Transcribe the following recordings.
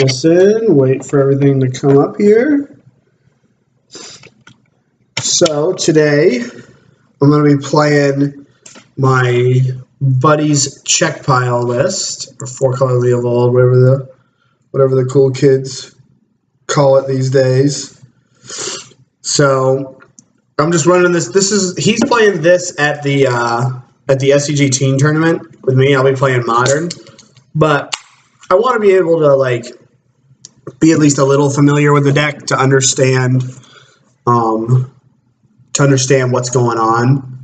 Listen, wait for everything to come up here. So today I'm going to be playing my buddy's check pile list, or 4-color Leovold, whatever the cool kids call it these days. So I'm just running this. He's playing this at the SCG Teen Tournament with me. I'll be playing Modern, but I want to be able to be at least a little familiar with the deck to understand what's going on,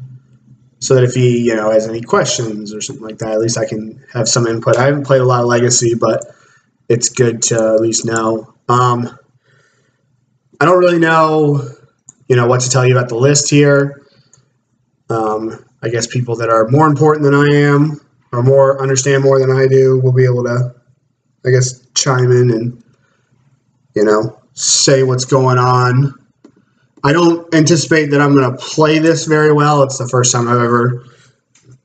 so that if he has any questions or something like that, at least I can have some input. I haven't played a lot of Legacy, but it's good to at least know. I don't really know what to tell you about the list here. I guess people that are more important than I am, or understand more than I do, will be able to, I guess, chime in and say what's going on. I don't anticipate that I'm going to play this very well. It's the first time I've ever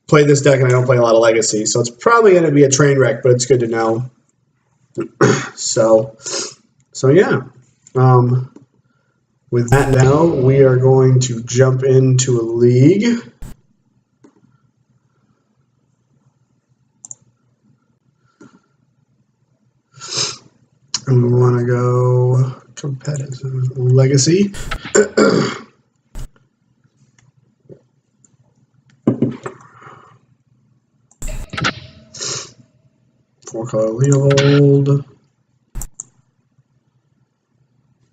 played this deck, and I don't play a lot of Legacy, so it's probably going to be a train wreck, but it's good to know. So yeah. With that now, we are going to jump into a league. And we want to go competitive Legacy. Four-color Leovold.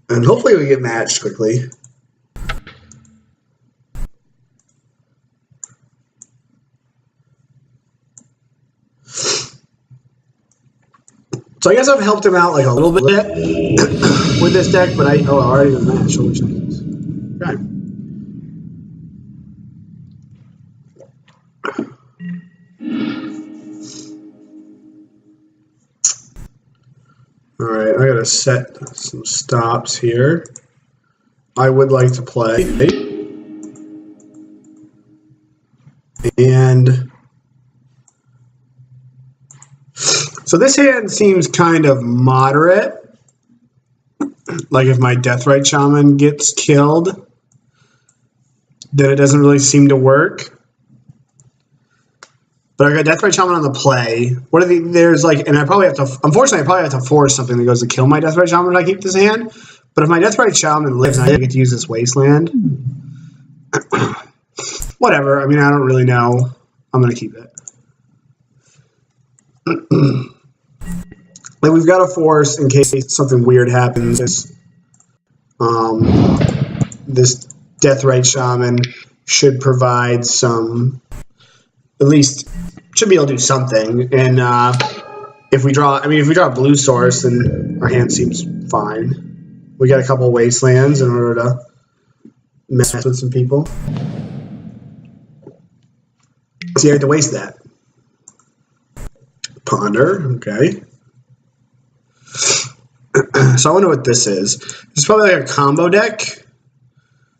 And hopefully we get matched quickly. So I guess I've helped him out a little bit with this deck, but I already been matched. Holy shit. Okay. Alright, I gotta set some stops here. I would like to play. And so this hand seems kind of moderate. Like if my Deathrite Shaman gets killed, then it doesn't really seem to work. But I got Deathrite Shaman on the play. And I probably have to, unfortunately, I probably have to force something that goes to kill my Deathrite Shaman if I keep this hand. But if my Deathrite Shaman lives and I get to use this Wasteland, whatever. I mean, I don't really know. I'm going to keep it. We've got to force in case something weird happens. This Deathrite Shaman should provide some, at least should be able to do something. And if we draw a blue source, then our hand seems fine. We got a couple Wastelands in order to mess with some people. See, I had to waste that. Ponder, okay. So I wonder what this is. This is probably like a combo deck.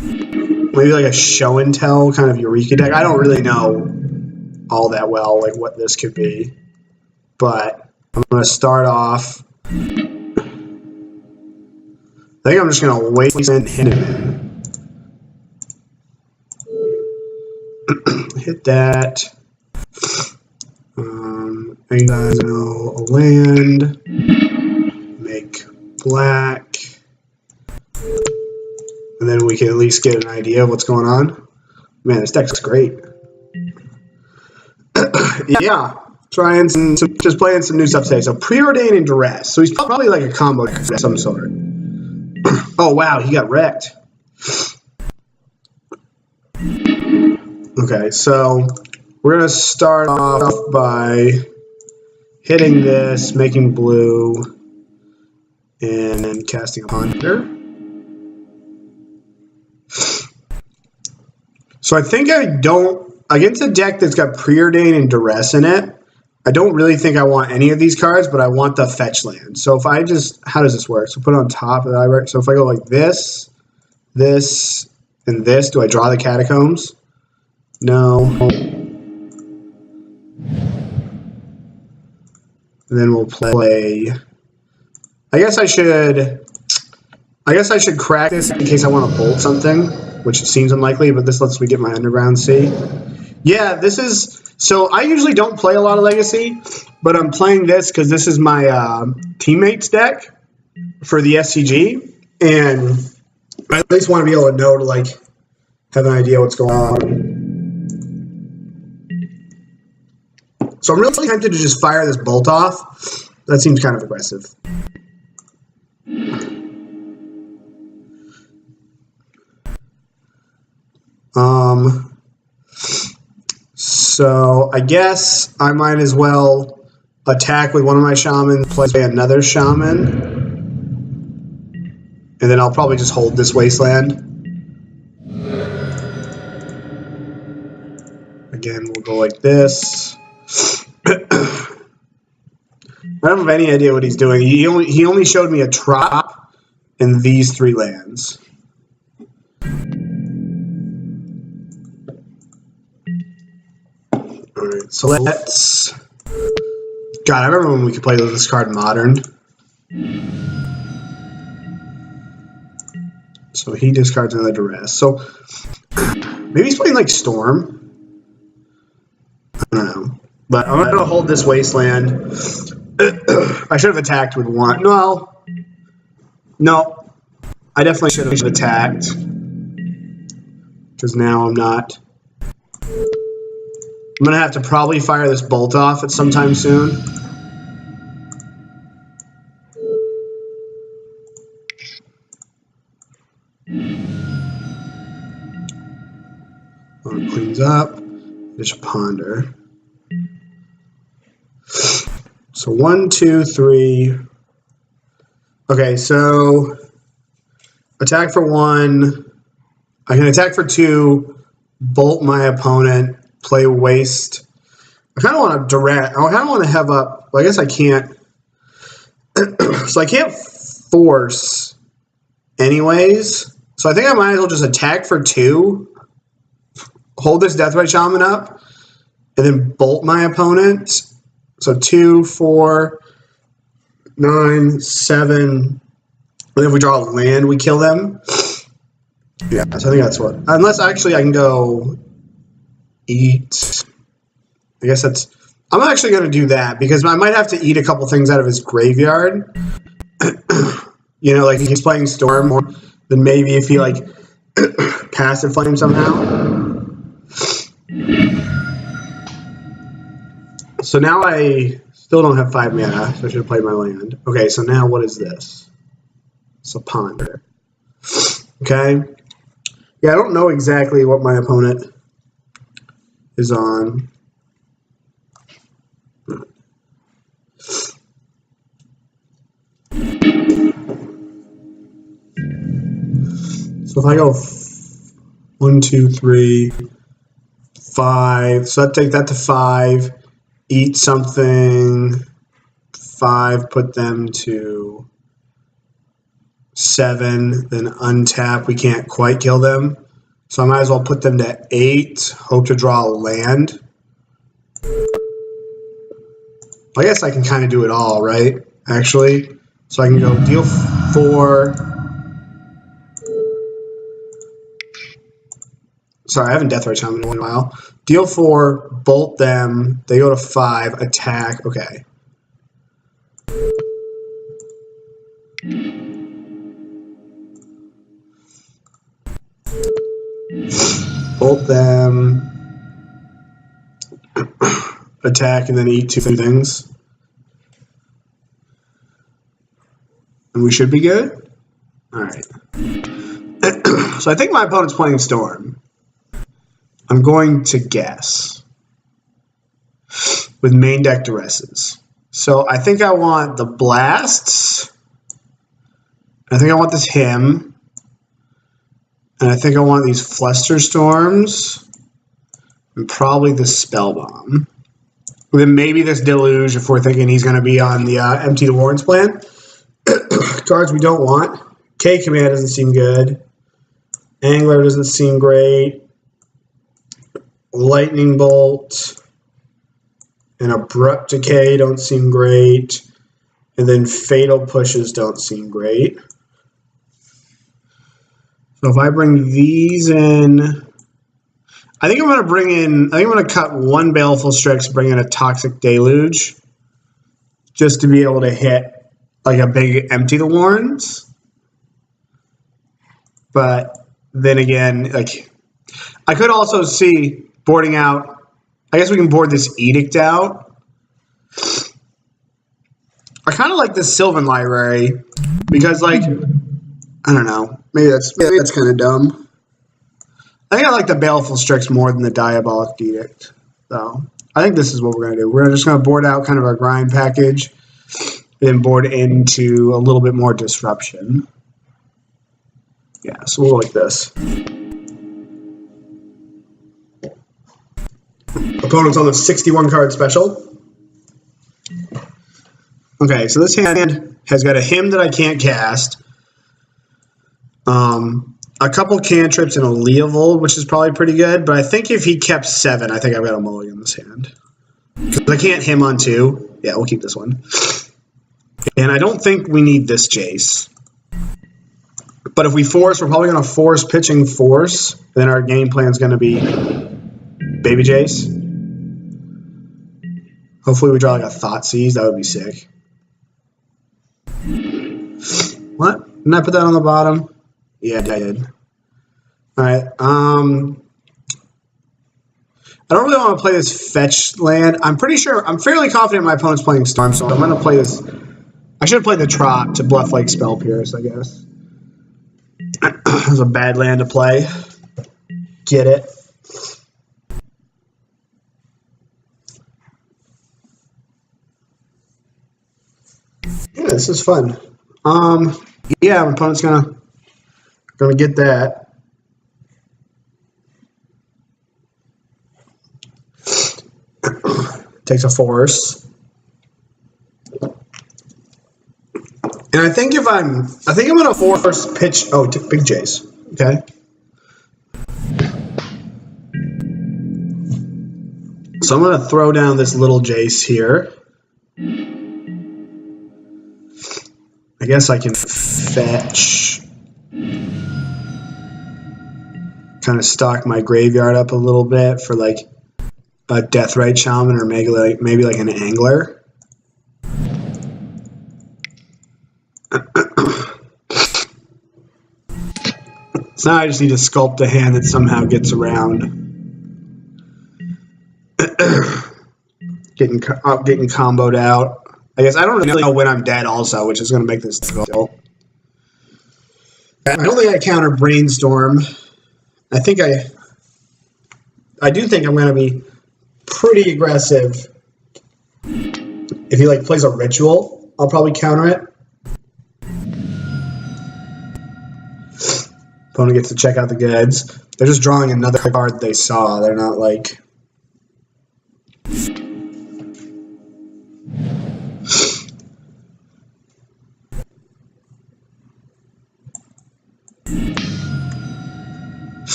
Maybe like a show and tell kind of Eureka deck. I don't really know all that well what this could be. But I'm going to start off. I think I'm just going to wait and hit him. Hit that. Exile a land. Make black. And then we can at least get an idea of what's going on. Man, this deck's great. Yeah. Just playing some new stuff today. So Preordain and Duress. So he's probably like a combo of some sort. Oh wow, he got wrecked. Okay, so we're gonna start off by hitting this, making blue, and then casting a Ponder. So I think against a deck that's got Preordain and Duress in it, I don't really think I want any of these cards, but I want the fetch land. So if I how does this work? So put it on top of the library. So if I go like this, this, and this, do I draw the Catacombs? No. And then we'll play I guess I should crack this in case I want to bolt something, which seems unlikely, but this lets me get my underground sea. Yeah, this is... So I usually don't play a lot of Legacy, but I'm playing this because this is my teammates deck for the SCG, and I at least want to be able to know to, like, have an idea what's going on. So I'm really tempted to just fire this bolt off. That seems kind of aggressive. So I guess I might as well attack with one of my shamans, play another shaman, and then I'll probably just hold this wasteland. Again, we'll go like this. I don't have any idea what he's doing. He only showed me a trop in these 3 lands. Alright, so let's... God, I remember when we could play with this card Modern. So he discards another Duress. So maybe he's playing like Storm. I don't know. But I'm going to hold this Wasteland. I should have attacked with one. No. I definitely should have attacked. Because now I'm not... I'm going to have to probably fire this bolt off at some time soon. It cleans up. Just ponder. So 1, 2, 3. Okay, so attack for 1. I can attack for 2, bolt my opponent, play waste. I kind of want to direct. I kind of want to have up. Well, I guess I can't. So I can't force anyways. So I think I might as well just attack for 2, hold this Deathrite Shaman up, and then bolt my opponent. So 2, 4, 9, 7. And if we draw a land, we kill them. Yeah, so I think that's what. Unless actually I can go eat. I guess that's. I'm actually going to do that because I might have to eat a couple things out of his graveyard. You know, like if he's playing Storm, or then maybe if he like passive flame somehow. So now I still don't have 5 mana, so I should have played my land. Okay, so now what is this? It's a ponder. Okay. Yeah, I don't know exactly what my opponent is on. So if I go 1, 2, 3, 5, so I'd take that to 5. Eat something, 5, put them to 7, then untap. We can't quite kill them. So I might as well put them to 8, hope to draw a land. I guess I can kind of do it all, right? Actually. So I can go deal 4. Sorry, I haven't Deathrite Shaman in a while. Deal 4, bolt them. They go to 5, attack. Okay. Bolt them. Attack and then eat 2 things. And we should be good? Alright. So I think my opponent's playing Storm. I'm going to guess. With main deck Duresses. So I think I want the Blasts. I think I want this Hymm. And I think I want these Flusterstorms. And probably the Spellbomb. And then maybe this Deluge if we're thinking he's going to be on the Empty the Warrens plan. Cards we don't want. K-Command doesn't seem good. Angler doesn't seem great. Lightning Bolt and Abrupt Decay don't seem great. And then fatal pushes don't seem great. So if I bring these in, I think I'm going to cut one Baleful Strix, bring in a Toxic Deluge, just to be able to hit like a big empty the warrens. But then again, like I could also see boarding out. I guess we can board this Edict out. I kind of like this Sylvan Library because, like, I don't know. Maybe that's kind of dumb. I think I like the Baleful Strix more than the Diabolic Edict. So I think this is what we're going to do. We're just going to board out kind of our grind package, then board into a little bit more disruption. Yeah, so we'll go like this. Opponent's on the 61 card special. Okay, so this hand has got a Hymm that I can't cast, a couple cantrips and a Leovold, which is probably pretty good, but I think if he kept 7, I think I've got a mulligan this hand. Because I can't Hymm on 2. Yeah, we'll keep this one. And I don't think we need this Jace. But if we force, we're probably going to force pitching force, then our game plan is going to be Baby Jace. Hopefully we draw like a Thoughtseize, that would be sick. What? Didn't I put that on the bottom? Yeah, I did. Alright, I don't really want to play this fetch land. I'm fairly confident my opponent's playing Storm, so I'm going to play this. I should have played the Trot to bluff like Spell Pierce, I guess. It was a bad land to play. Get it? Yeah, this is fun. Yeah, my opponent's gonna get that. Takes a force. And I think I'm gonna force pitch. Oh, big Jace. Okay. So I'm gonna throw down this little Jace here. I guess I can fetch. Kind of stock my graveyard up a little bit for like a Deathrite Shaman or maybe like an Angler. So now I just need to sculpt a hand that somehow gets around. getting comboed out. I guess I don't really know when I'm dead also, which is going to make this difficult. I don't think I counter Brainstorm. I do think I'm going to be pretty aggressive. If he like plays a ritual, I'll probably counter it. Opponent gets to check out the goods. They're just drawing another card they saw. They're not like...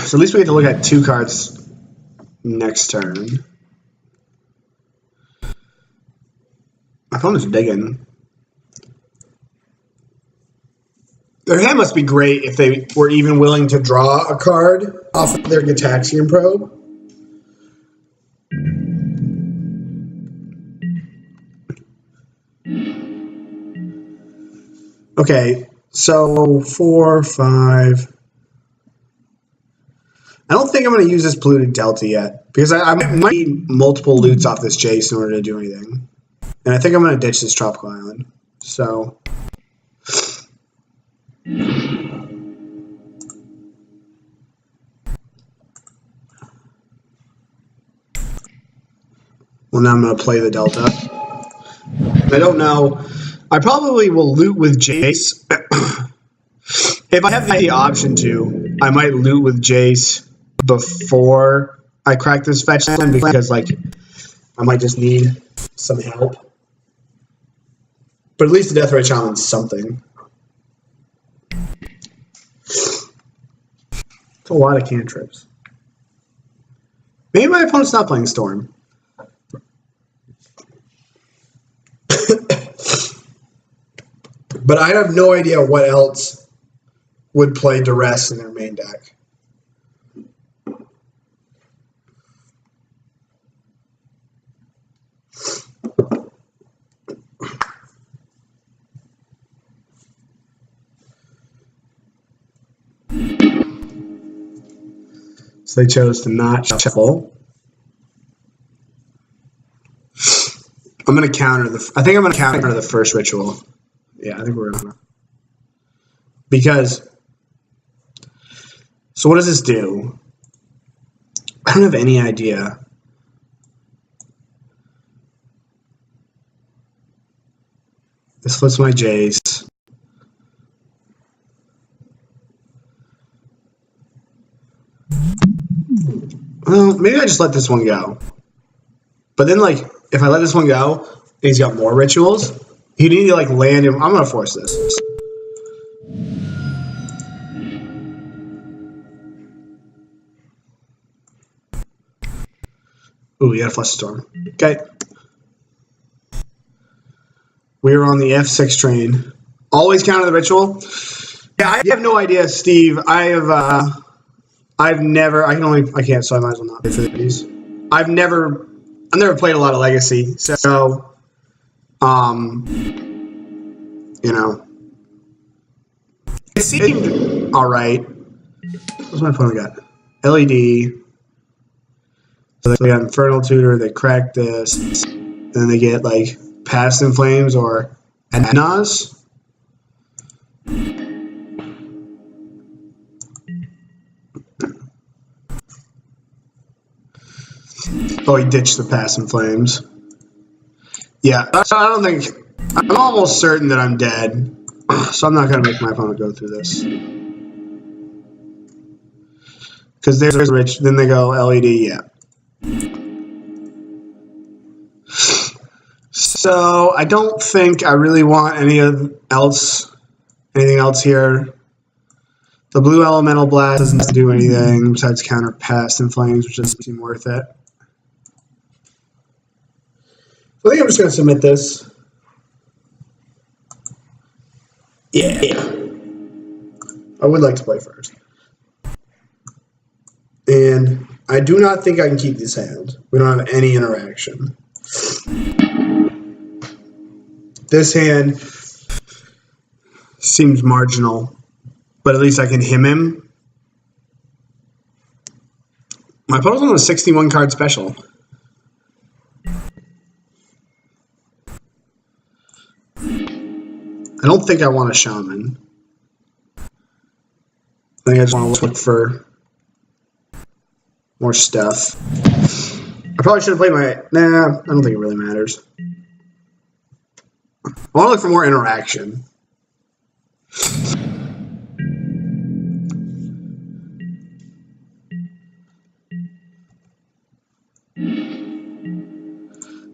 So at least we get to look at 2 cards next turn. My opponent's digging. Their hand must be great if they were even willing to draw a card off of their Gataxian Probe. Okay, so 4, 5... I don't think I'm going to use this Polluted Delta yet, because I might need multiple loots off this Jace in order to do anything. And I think I'm going to ditch this Tropical Island. So... Well, now I'm going to play the Delta. I don't know. I probably will loot with Jace. If I have the option to, I might loot with Jace before I crack this fetch land, because like I might just need some help. But at least the Deathrite Shaman's something. It's a lot of cantrips. Maybe my opponent's not playing Storm. But I have no idea what else would play Duress in their main deck. So they chose to not shuffle. I'm going to counter the... I think I'm going to counter the first ritual. Yeah, I think we're going to... Because... So what does this do? I don't have any idea. This flips my Jace. Well, maybe I just let this one go. But then, like, if I let this one go, he's got more rituals. He'd need to, like, land him. I'm going to force this. Ooh, we got a Flusterstrom. Okay. We are on the F6 train. Always counter the ritual. Yeah, I have no idea, Steve. I've never. I can't. So I might as well not play for these. I've never played a lot of Legacy, so you know, it seemed all right. What's my opponent got? LED. So they got Infernal Tutor. They crack this, then they get like Past in Flames or Adnaz. Oh, he ditched the Past in Flames. Yeah, I don't think... I'm almost certain that I'm dead, so I'm not going to make my opponent go through this. Because there's Rich, then they go LED, yeah. So, I don't think I really want anything else here. The blue Elemental Blast doesn't do anything besides counter Past in Flames, which doesn't seem worth it. I think I'm just going to submit this. Yeah. I would like to play first. And I do not think I can keep this hand. We don't have any interaction. This hand seems marginal, but at least I can Hymm him. My opponent's on a 61 card special. I don't think I want a Shaman. I think I just want to look for more stuff. I probably should have played my... Nah, I don't think it really matters. I want to look for more interaction.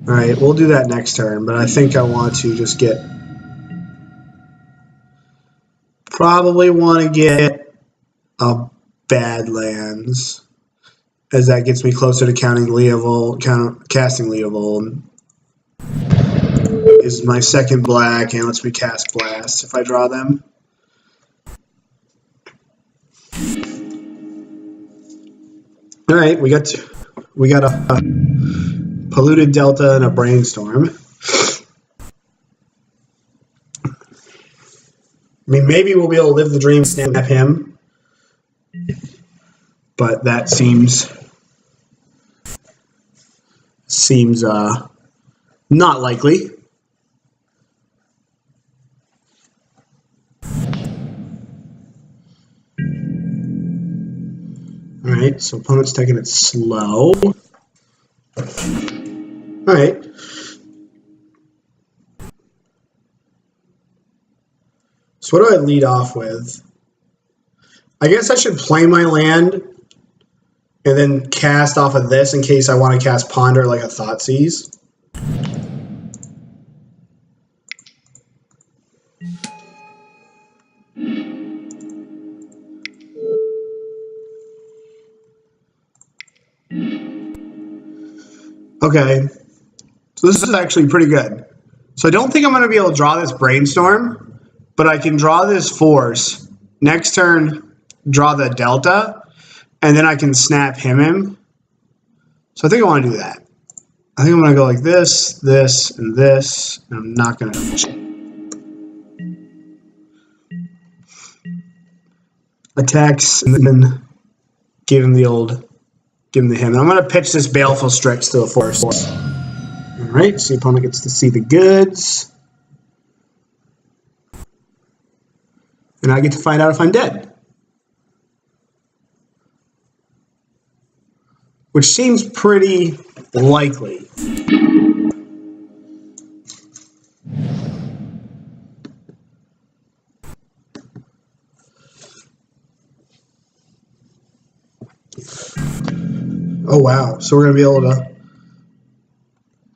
Alright, we'll do that next turn, but I think I want to just get... Probably want to get a Badlands, as that gets me closer to counting Leovold, casting Leovold. Is my second black and lets me cast Blast if I draw them. All right, we got a Polluted Delta and a Brainstorm. I mean, maybe we'll be able to live the dream, snap him, but that seems not likely. All right, so opponent's taking it slow. All right. So what do I lead off with? I guess I should play my land and then cast off of this in case I want to cast Ponder like a Thoughtseize. Okay, so this is actually pretty good. So I don't think I'm going to be able to draw this Brainstorm, but I can draw this force. Next turn, draw the Delta, and then I can snap Hymm. So I think I want to do that. I think I'm going to go like this, this, and this. And I'm not going to attacks and then give him the Hymm. I'm going to pitch this Baleful Strix to a force. All right, so the opponent gets to see the goods. And I get to find out if I'm dead. Which seems pretty likely. Oh wow, so we're going to be able to...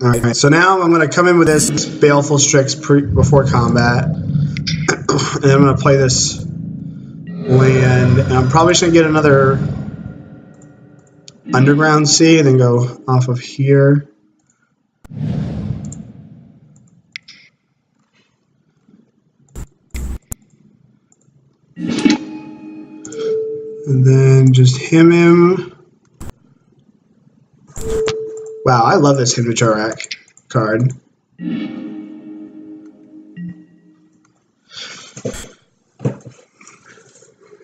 Alright, so now I'm going to come in with this Baleful Strix before combat. And I'm going to play this land, and I'm probably just going to get another Underground Sea and then go off of here. And then just him. Wow, I love this Hymm Tourach card.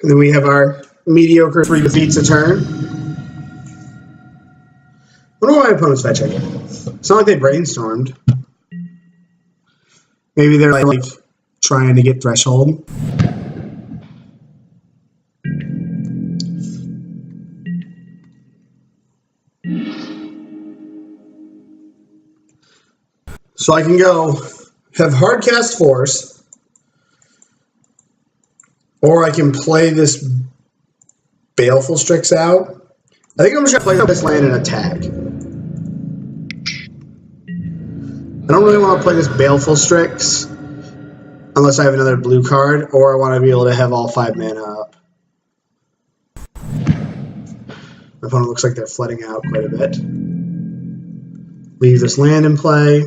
And then we have our mediocre 3 defeats a turn. I wonder why my opponent's fetching. It's not like they brainstormed. Maybe they're like trying to get threshold. So I can go have Hardcast Force, or I can play this Baleful Strix out. I think I'm just going to play this land and attack. I don't really want to play this Baleful Strix unless I have another blue card, or I want to be able to have all 5 mana up. My opponent looks like they're flooding out quite a bit. Leave this land in play.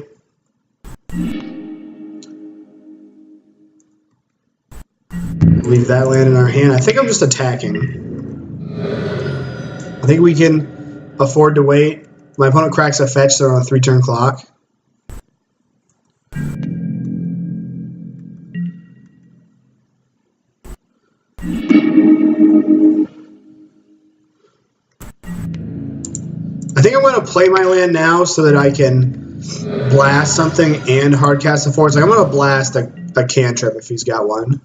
Leave that land in our hand. I think I'm just attacking. I think we can afford to wait. My opponent cracks a fetch, so on a 3-turn clock. I think I'm going to play my land now so that I can blast something and hardcast a force. Like I'm going to blast a cantrip if he's got one.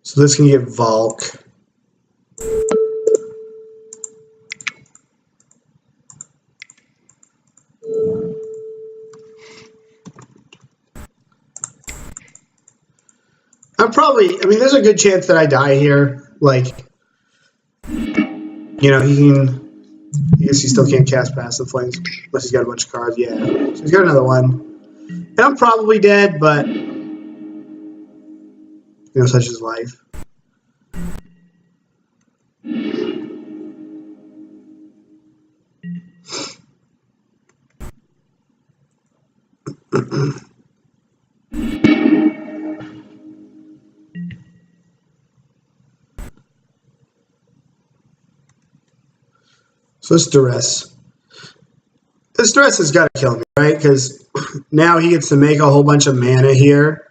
So this can get Volk. I mean, there's a good chance that I die here. Like, you know, I guess he still can't cast Passive Flames unless he's got a bunch of cards. Yeah, so he's got another one. And I'm probably dead, but, you know, such is life. So this duress. This duress has got to kill me, right? Because now he gets to make a whole bunch of mana here.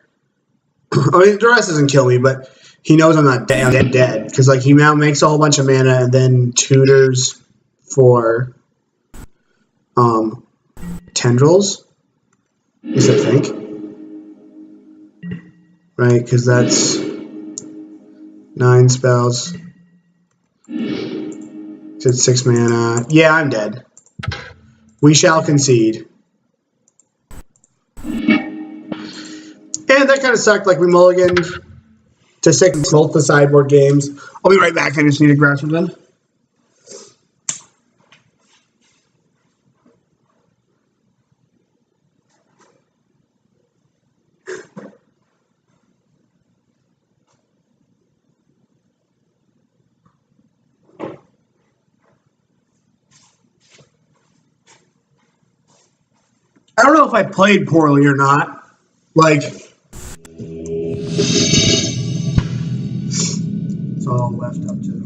I mean, duress doesn't kill me, but he knows I'm not dead. Because like he now makes a whole bunch of mana and then tutors for tendrils. At least I think. Right, because that's 9 spells. It's 6 mana. Yeah, I'm dead. We shall concede. And that kind of sucked. Like, we mulliganed to 6 both the sideboard games. I'll be right back. I just need to grab something. I don't know if I played poorly or not. Like, it's all left up to.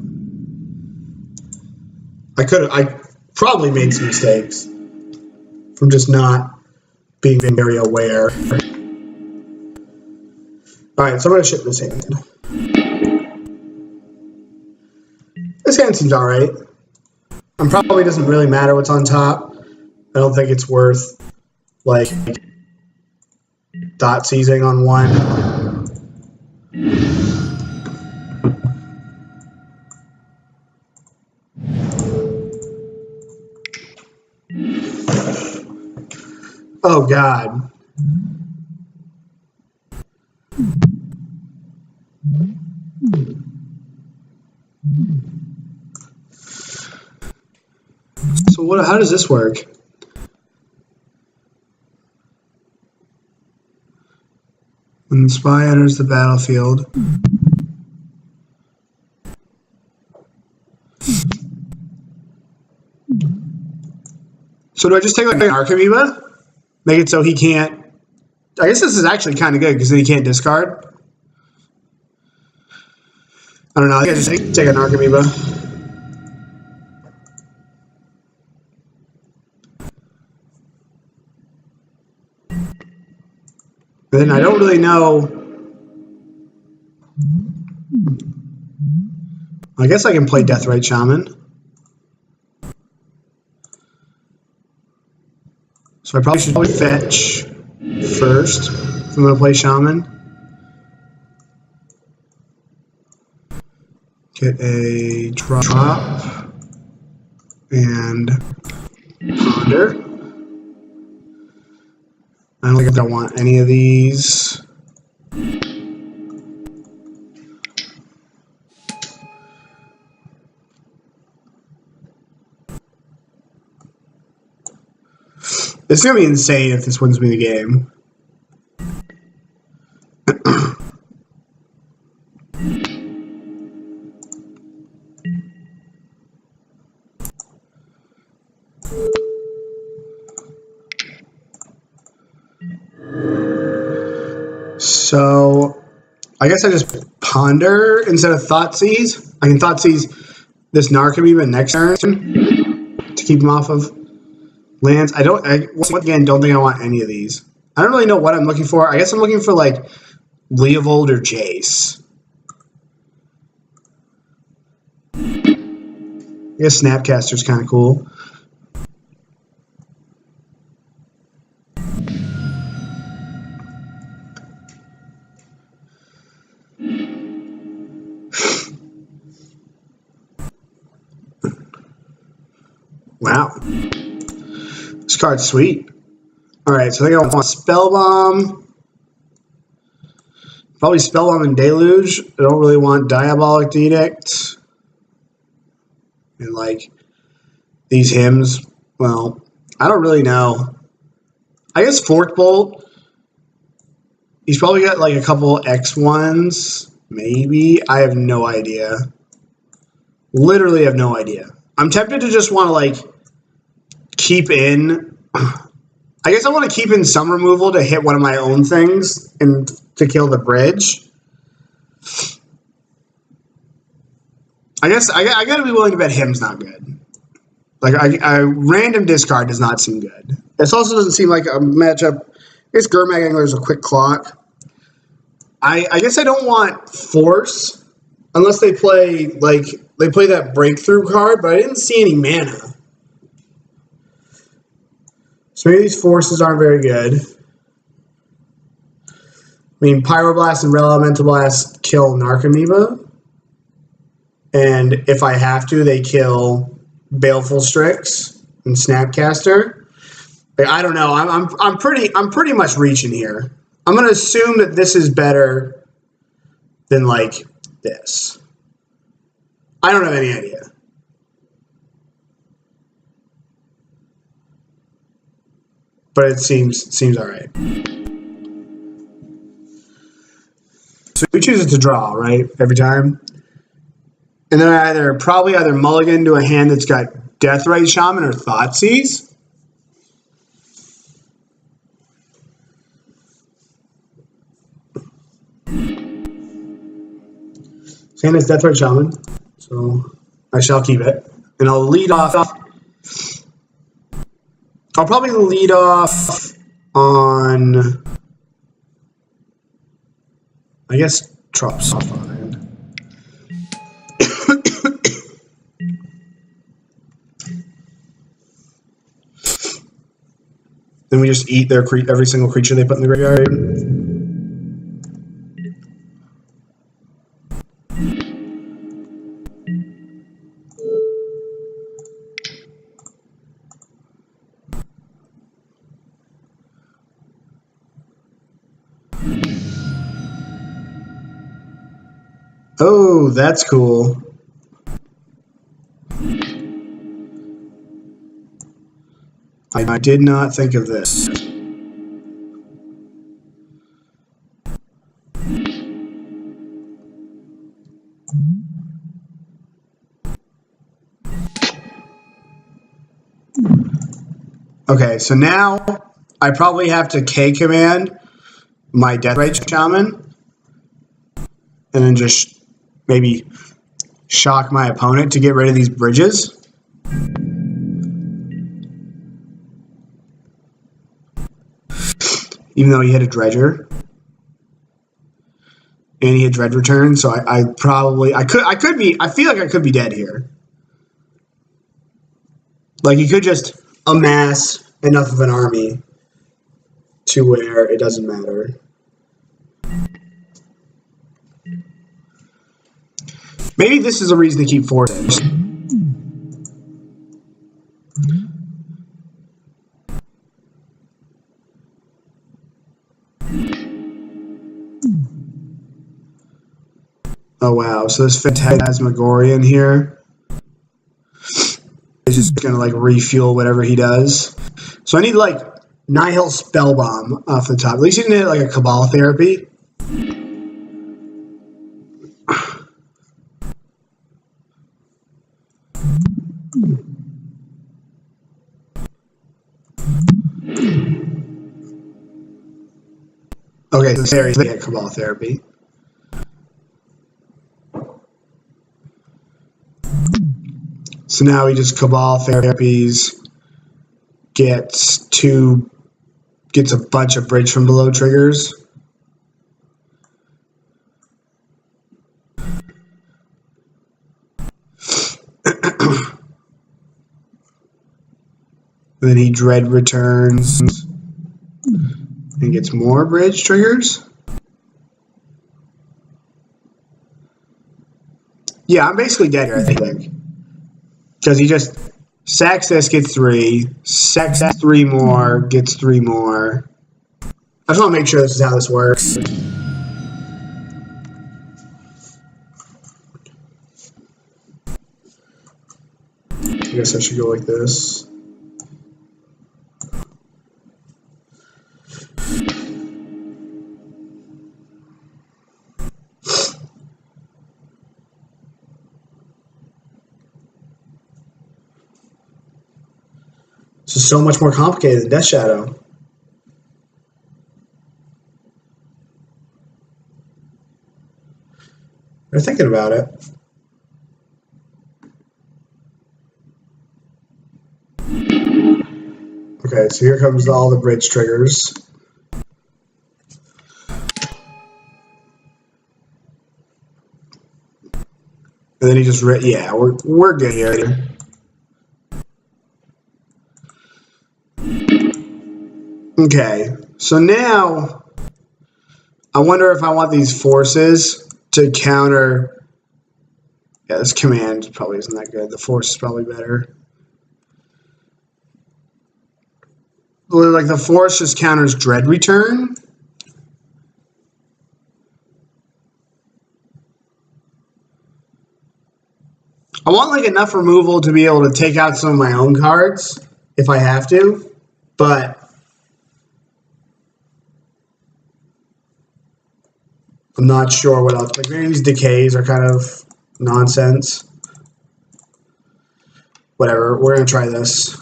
I probably made some mistakes from just not being very aware. Alright, so I'm going to ship this hand. This hand seems alright. Probably doesn't really matter what's on top. I don't think it's worth, like, Thoughtseizing on one. Oh, God. So how does this work? When the spy enters the battlefield, so do I just take like an Archamoeba? Make it so he can't... I guess this is actually kind of good because then he can't discard. I don't know, I think I just take an Archamoeba. But then I don't really know. I guess I can play Deathrite Shaman. So I probably should fetch first if I'm going to play Shaman. Get a drop and ponder. I don't think I want any of these. This is going to be insane if this wins me the game. So, I guess I just ponder instead of Thoughtseize. I can Thoughtseize this Narcomoeba next turn to keep him off of lands. Once again, don't think I want any of these. I don't really know what I'm looking for. I guess I'm looking for, like, Leovold or Jace. I guess Snapcaster's kind of cool. Wow. This card's sweet. Alright, so I think I want Spellbomb. Probably Spellbomb and Deluge. I don't really want Diabolic Edict. And like these hymns. Well, I don't really know. I guess Fork Bolt. He's probably got like a couple X1s. Maybe. I have no idea. Literally have no idea. I'm tempted to just want to like keep in. I guess I want to keep in some removal to hit one of my own things and to kill the bridge. I guess I gotta be willing to bet Hymm's not good. Like a random discard does not seem good. This also doesn't seem like a matchup. I guess Gurmag Angler is a quick clock. I guess I don't want Force unless they play that breakthrough card, but I didn't see any mana. So maybe these forces aren't very good. I mean, Pyroblast and Elemental Blast kill Narcomoeba. And if I have to, they kill Baleful Strix and Snapcaster. Like, I don't know. I'm pretty much reaching here. I'm gonna assume that this is better than like this. I don't have any idea. But it seems alright. So we choose it to draw, right? Every time. And then I probably either mulligan to a hand that's got Deathrite Shaman or Thoughtseize. Santa's Deathrite Shaman, so I shall keep it. And I'll lead off. I'll probably lead off on, I guess, Trops. Then we just eat their every single creature they put in the graveyard. Oh, that's cool. I did not think of this. Okay, so now I probably have to K command my Deathrite Shaman and then just maybe shock my opponent to get rid of these bridges. Even though he hit a Dredger. And he had Dread Return, so I feel like I could be dead here. Like, he could just amass enough of an army to where it doesn't matter. Maybe this is a reason to keep forces. Oh wow, so this Phantasmagorian here is just gonna like refuel whatever he does. So I need like Nihil Spellbomb off the top. At least he didn't hit like a Cabal Therapy. Okay, so there he hit Cabal Therapy. So now he just Cabal Therapies, gets a bunch of bridge from below triggers. Then he Dread Returns and gets more bridge triggers. Yeah, I'm basically dead here, I think. Because he just sacks this, gets 3, sacks 3 more, gets 3 more. I just want to make sure this is how this works. I guess I should go like this. This is so much more complicated than Death Shadow. They're thinking about it. Okay, so here comes all the bridge triggers. And then he just yeah, we're good here. Okay, so now I wonder if I want these forces to counter. Yeah, this command probably isn't that good. The force is probably better. Like the force just counters Dread Return. I want like enough removal to be able to take out some of my own cards if I have to, but I'm not sure what else. Like maybe these decays are kind of nonsense. Whatever, we're gonna try this.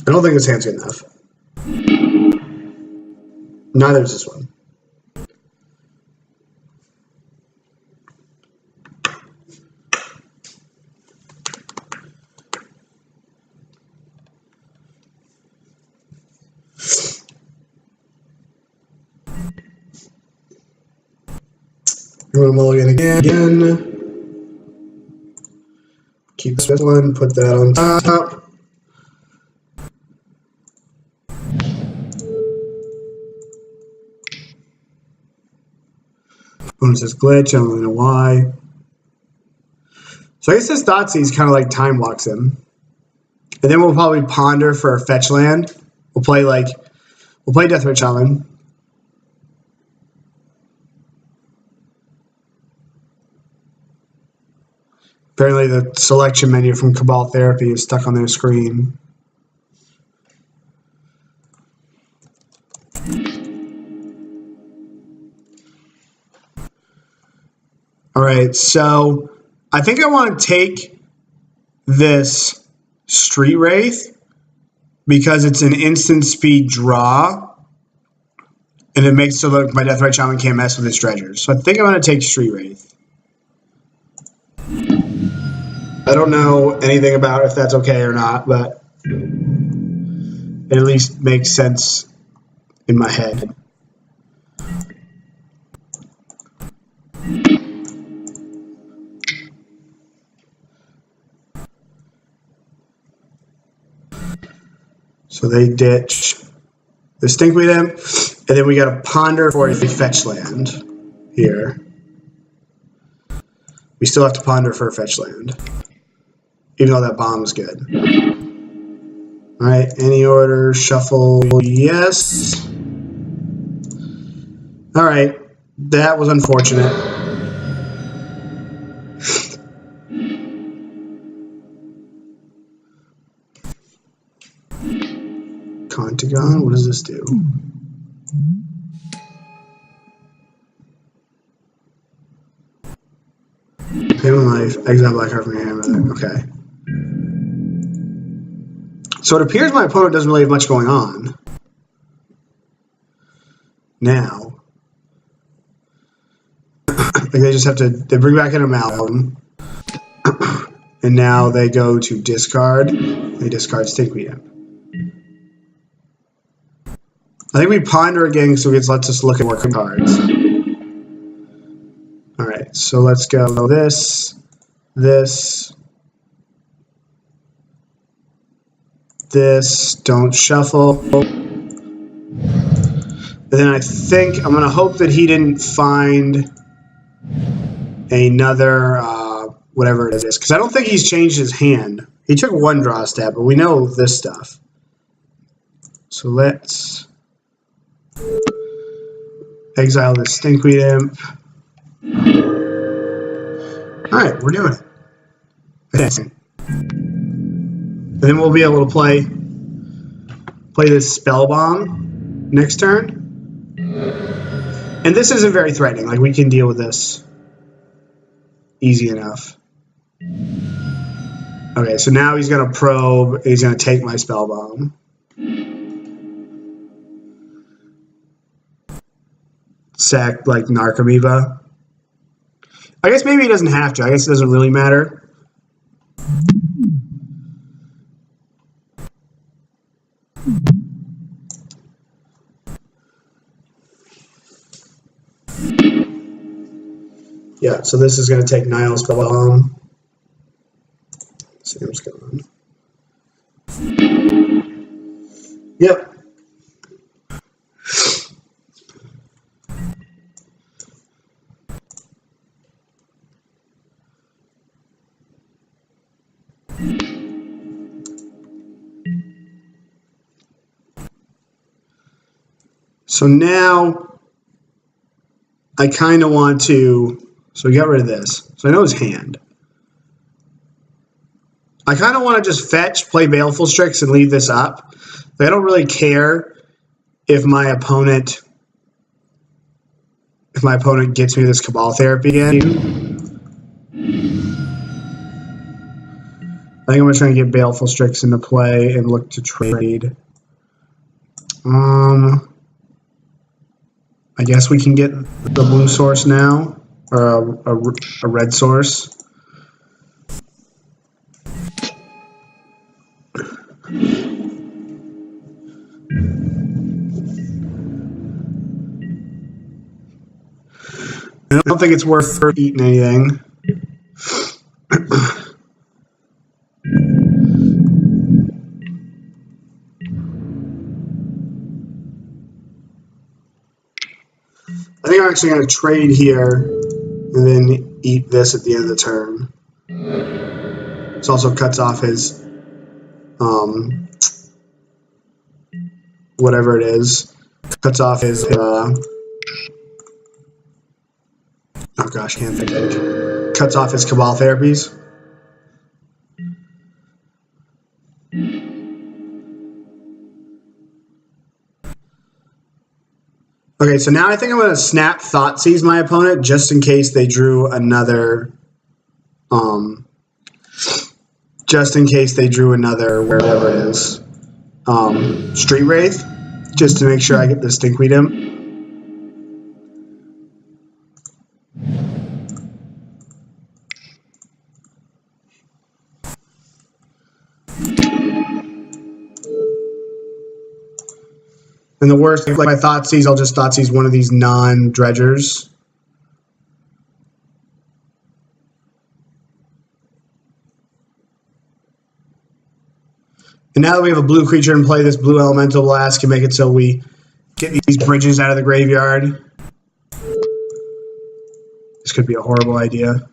I don't think this hand's good enough. Neither is this one. I'm going to mulligan again. Keep this one, put that on top. Opponent says glitch, I don't really know why. So I guess this Thoughtseize kind of like time walks him. And then we'll probably ponder for a fetch land. We'll play Deathrite Shaman. Apparently the selection menu from Cabal Therapy is stuck on their screen. Alright, so I think I want to take this Street Wraith because it's an instant speed draw and it makes it so that my Deathrite Shaman can't mess with his treasures. So I think I'm going to take Street Wraith. I don't know anything about if that's okay or not, but it at least makes sense in my head. So they ditch the Stinkweed Imp, and then we got to ponder for a fetch land here. We still have to ponder for a fetch land, even though that bomb is good. Alright, any order, shuffle, yes. Alright, that was unfortunate. Kohlaghan, what does this do? Payment life, exile black card from your hand. Okay. So it appears my opponent doesn't really have much going on. Now. Like they just have to, they bring back an Amalgam. And now they go to discard. They discard Stinkweed Imp. I think we ponder again so it lets us look at more cards. Alright, so let's go this, don't shuffle. And then I think I'm going to hope that he didn't find another, whatever it is, because I don't think he's changed his hand. He took one draw step, but we know this stuff. So let's exile this Stinkweed Imp. Alright, we're doing it. Okay. And then we'll be able to play this Spellbomb next turn. And this isn't very threatening. Like, we can deal with this easy enough. Okay, so now he's going to probe. And he's going to take my Spellbomb. Sack, like, Narcomoeba. I guess maybe he doesn't have to. I guess it doesn't really matter. Yeah, so this is going to take Nihil Spellbomb. Sam's gone. Yep. So now I kind of want to, so we got rid of this. So I know his hand. I kind of want to just fetch, play Baleful Strix, and leave this up. But I don't really care if my opponent gets me this Cabal Therapy again. I think I'm going to try and get Baleful Strix into play and look to trade. I guess we can get the blue source now, or a red source. I don't think it's worth eating anything. I think I'm actually going to trade here and then eat this at the end of the turn. This also cuts off his, whatever it is, cuts off his, oh gosh, can't think. Cuts off his Cabal therapies. Okay, so now I think I'm going to snap Thoughtseize my opponent just in case they drew another, wherever it is, Street Wraith, just to make sure I get the Stinkweed Imp. And the worst, like my Thoughtseize, I'll just Thoughtseize one of these non-dredgers. And now that we have a blue creature in play, this blue Elemental Blast can make it so we get these bridges out of the graveyard. This could be a horrible idea.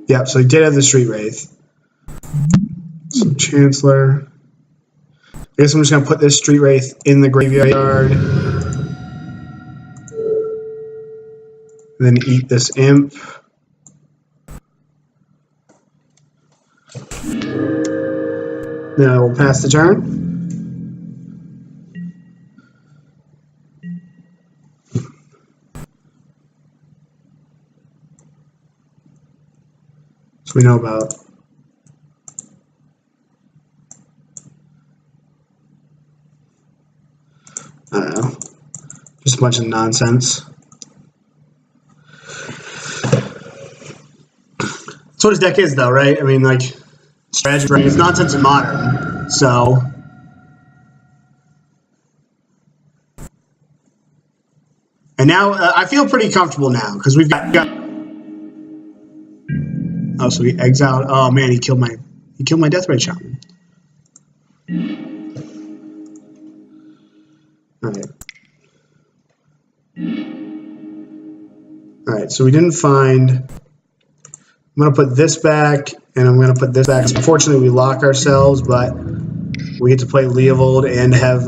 Yep, so he did have the Street Wraith. Some Chancellor. I guess I'm just going to put this Street Wraith in the graveyard. And then eat this Imp. Then I will pass the turn. So we know about. I don't know. Just a bunch of nonsense. That's what his deck is, though, right? I mean, like, strategy, right? It's nonsense in Modern, so. And now I feel pretty comfortable now because we've got. Oh, so he exiled. Oh man, he killed my Deathrite Shaman. All right. All right. So we didn't find. I'm gonna put this back, and I'm gonna put this back. Unfortunately, we lock ourselves, but we get to play Leovold and have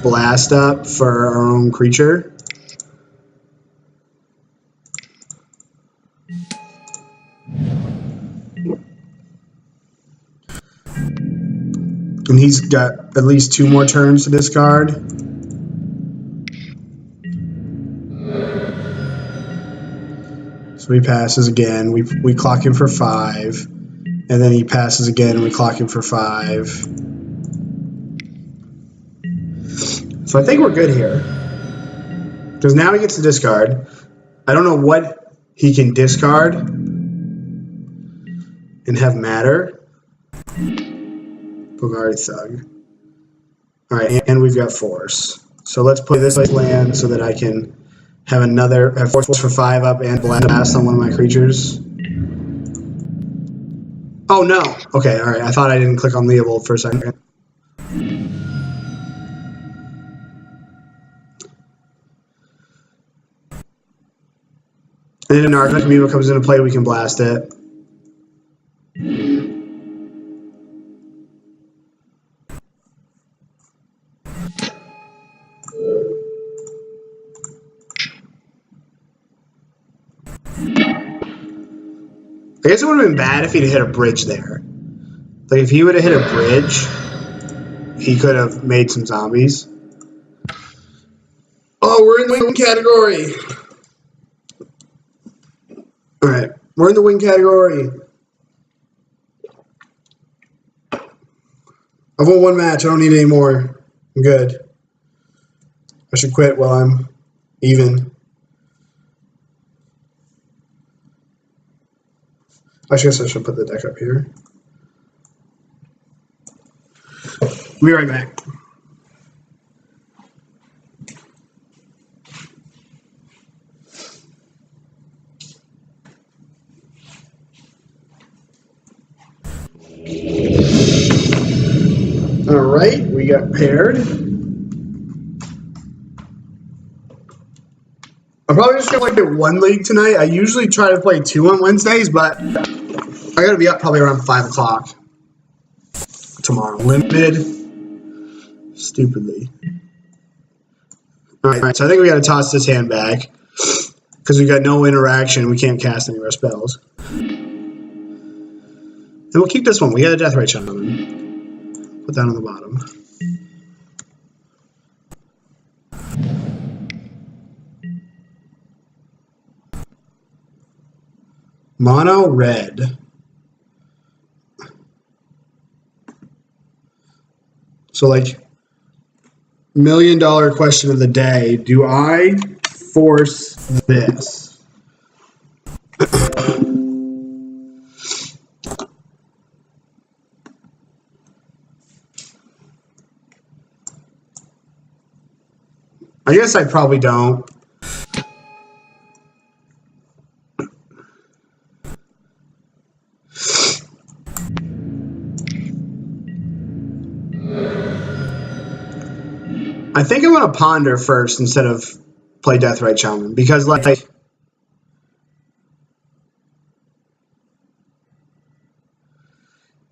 Blast up for our own creature. And he's got at least 2 more turns to discard. So he passes again. We clock him for 5. And then he passes again and we clock him for 5. So I think we're good here. Because now he gets to discard. I don't know what he can discard and have matter. Golgari Thug. Alright, and we've got Force. So let's put this land so that I can have Force for 5 up and Blast on one of my creatures. Oh no! Okay, alright, I thought I didn't click on Leovold for a second. And then our Amiibo comes into play, we can blast it. I guess it would have been bad if he'd hit a bridge there. Like, if he would have hit a bridge, he could have made some zombies. Oh, we're in the win category! Alright, we're in the win category. I've won one match, I don't need any more. I'm good. I should quit while I'm even. I guess I should put the deck up here. Be right back. Alright, we got paired. I'm probably just gonna play one league tonight. I usually try to play 2 on Wednesdays, but I gotta be up probably around 5 o'clock tomorrow. Limited. Stupidly. Alright, so I think we gotta toss this hand back. Because we got no interaction, we can't cast any of our spells. And we'll keep this one. We got a Deathrite Shaman. Put that on the bottom. Mono red. So like, $1 million question of the day. Do I force this? I guess I probably don't. I think I want to ponder first instead of play Deathrite Shaman because, like,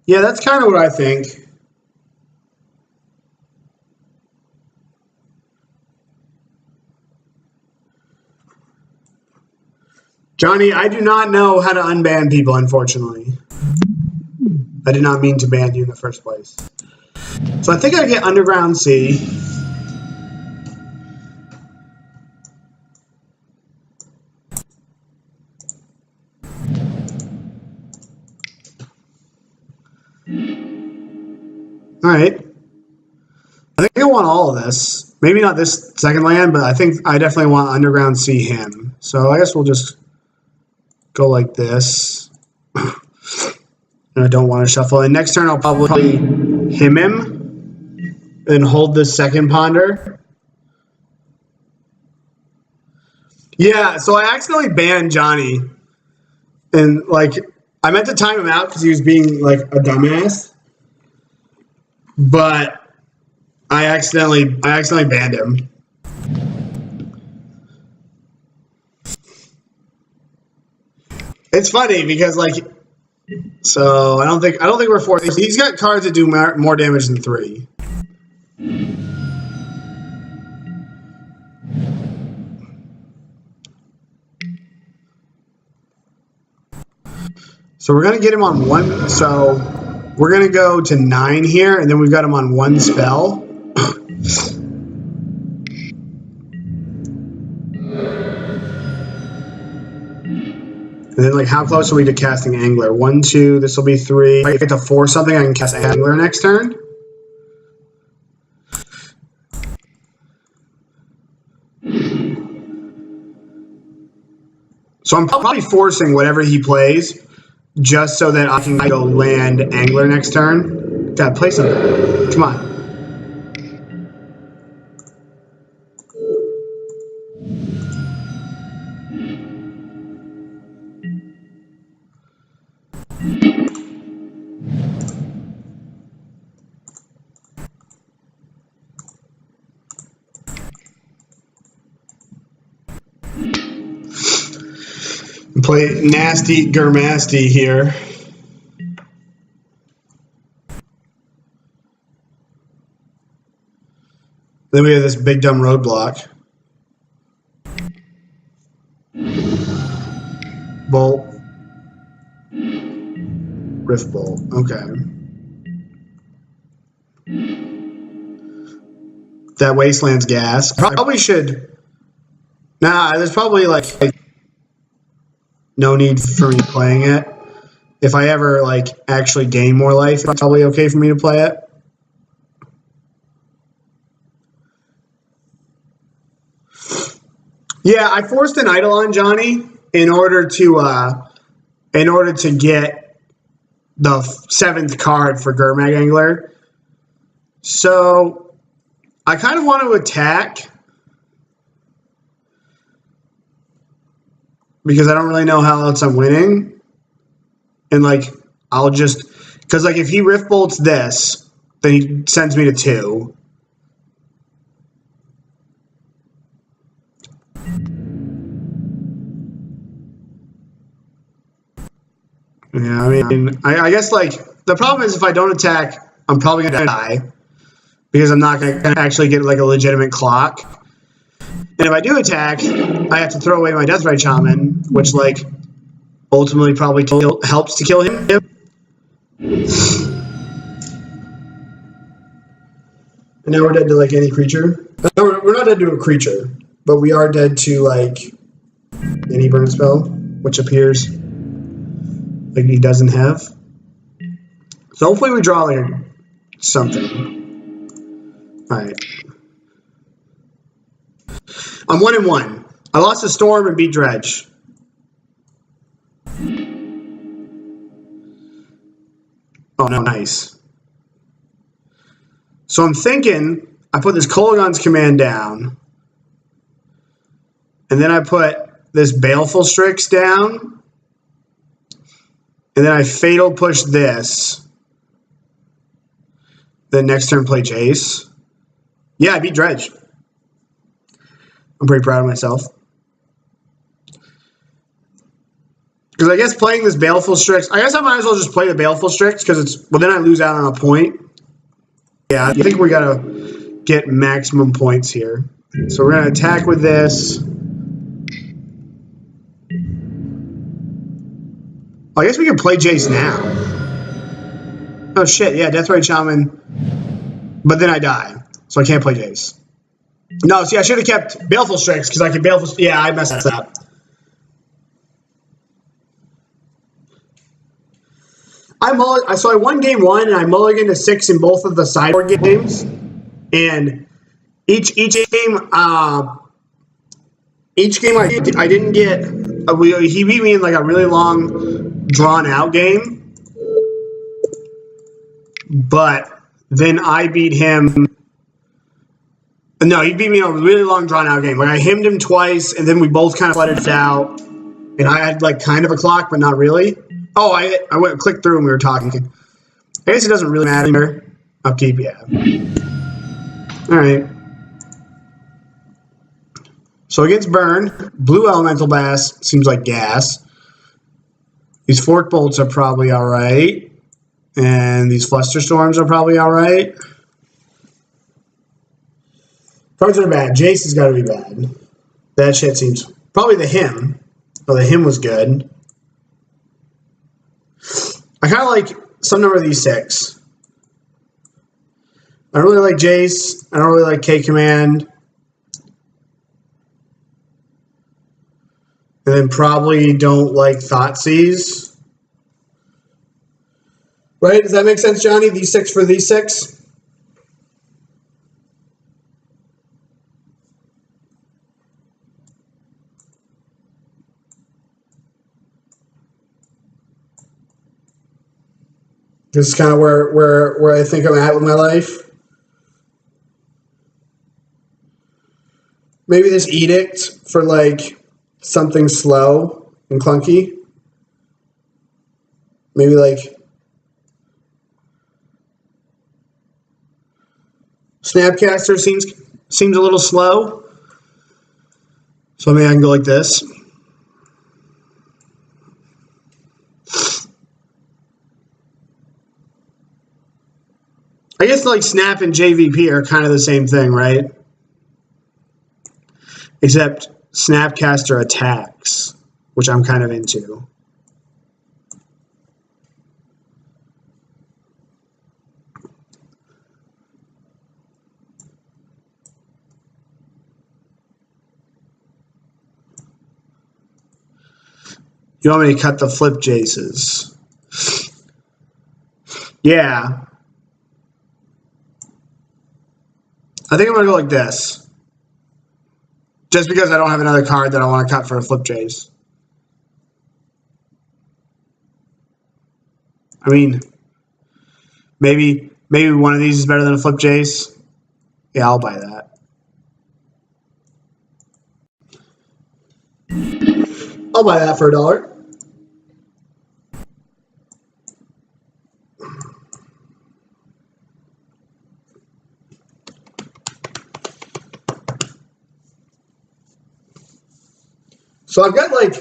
yeah, that's kind of what I think. Johnny, I do not know how to unban people, unfortunately. I did not mean to ban you in the first place. So I think I get Underground Sea. Alright. I think I want all of this. Maybe not this second land, but I think I definitely want Underground Sea Hymm. So I guess we'll just go like this. And I don't want to shuffle. And next turn I'll probably Hymm him and hold this second ponder. Yeah, so I accidentally banned Johnny. And like I meant to time him out because he was being like a dumbass. But I accidentally banned him. It's funny because like, so I don't think we're forced. He's got cards that do more damage than 3. So we're gonna get him on 1. So we're gonna go to 9 here, and then we've got him on 1 spell. And then, like, how close are we to casting Angler? 1, 2, this will be 3. If I get to 4 something, I can cast Angler next turn. So I'm probably forcing whatever he plays, just so that I can go land Angler next turn. Gotta play something. Come on. Play nasty Gurmasty here. Then we have this big dumb roadblock. Bolt. Rift Bolt. Okay. That Wastelands gas. Probably should. Nah, there's probably like. no need for me playing it. If I ever like actually gain more life, it's probably okay for me to play it. Yeah, I forced an idol on Johnny in order to get the 7th card for Gurmag Angler. So I kind of want to attack because I don't really know how else I'm winning. And like I'll just because like if he Rift Bolts this, then he sends me to 2. Yeah, I mean, I guess, like, the problem is if I don't attack, I'm probably going to die. Because I'm not going to actually get, like, a legitimate clock. And if I do attack, I have to throw away my Deathrite Shaman, which, like, ultimately probably helps to kill him. And now we're dead to, like, any creature. No, we're not dead to a creature. But we are dead to, like, any burn spell, which appears like he doesn't have. So hopefully we draw like something. Alright. I'm 1-1. I lost to Storm and beat Dredge. Oh no, nice. So I'm thinking I put this Kohlaghan's command down. And then I put this Baleful Strix down. And then I Fatal Push this. Then next turn play Jace. Yeah, I beat Dredge. I'm pretty proud of myself. Because I guess playing this Baleful Strix, I guess I might as well just play the Baleful Strix because it's, well, then I lose out on a point. Yeah, I think we gotta get maximum points here. So we're gonna attack with this. I guess we can play Jace now. Oh shit, yeah, Deathrite Shaman. But then I die, so I can't play Jace. No, see, I should have kept Baleful Strix because I can Baleful. Yeah, I messed up. So I won game 1 and I mulliganed to 6 in both of the sideboard games, and each game I didn't get. He beat me in like a really long, drawn out game, but then I beat him. No, he beat me in a really long, drawn out game. Like I himmed him twice, and then we both kind of flooded it out, and I had like kind of a clock, but not really. Oh, I went and clicked through and we were talking. I guess it doesn't really matter. Upkeep, yeah. All right. So against Burn, Blue Elemental Bass seems like gas. These Fork Bolts are probably all right. And these Flusterstorms are probably all right. Cards that are bad. Jace has got to be bad. That shit seems... Probably the Hymm. Oh, the Hymm was good. I kind of like some number of these 6. I don't really like Jace. I don't really like K-Command. And then probably don't like Thoughtseize. Right? Does that make sense, Johnny? These 6 for these 6? This is kind of where I think I'm at with my life. Maybe this Edict for like something slow and clunky. Maybe like Snapcaster seems a little slow. So maybe I can go like this. I guess like Snap and JVP are kind of the same thing, right? Except Snapcaster attacks, which I'm kind of into. You want me to cut the flip Jaces? Yeah. I think I'm going to go like this. Just because I don't have another card that I want to cut for a flip Jace. I mean, maybe one of these is better than a flip Jace. Yeah, I'll buy that. I'll buy that for $1. So I've got like,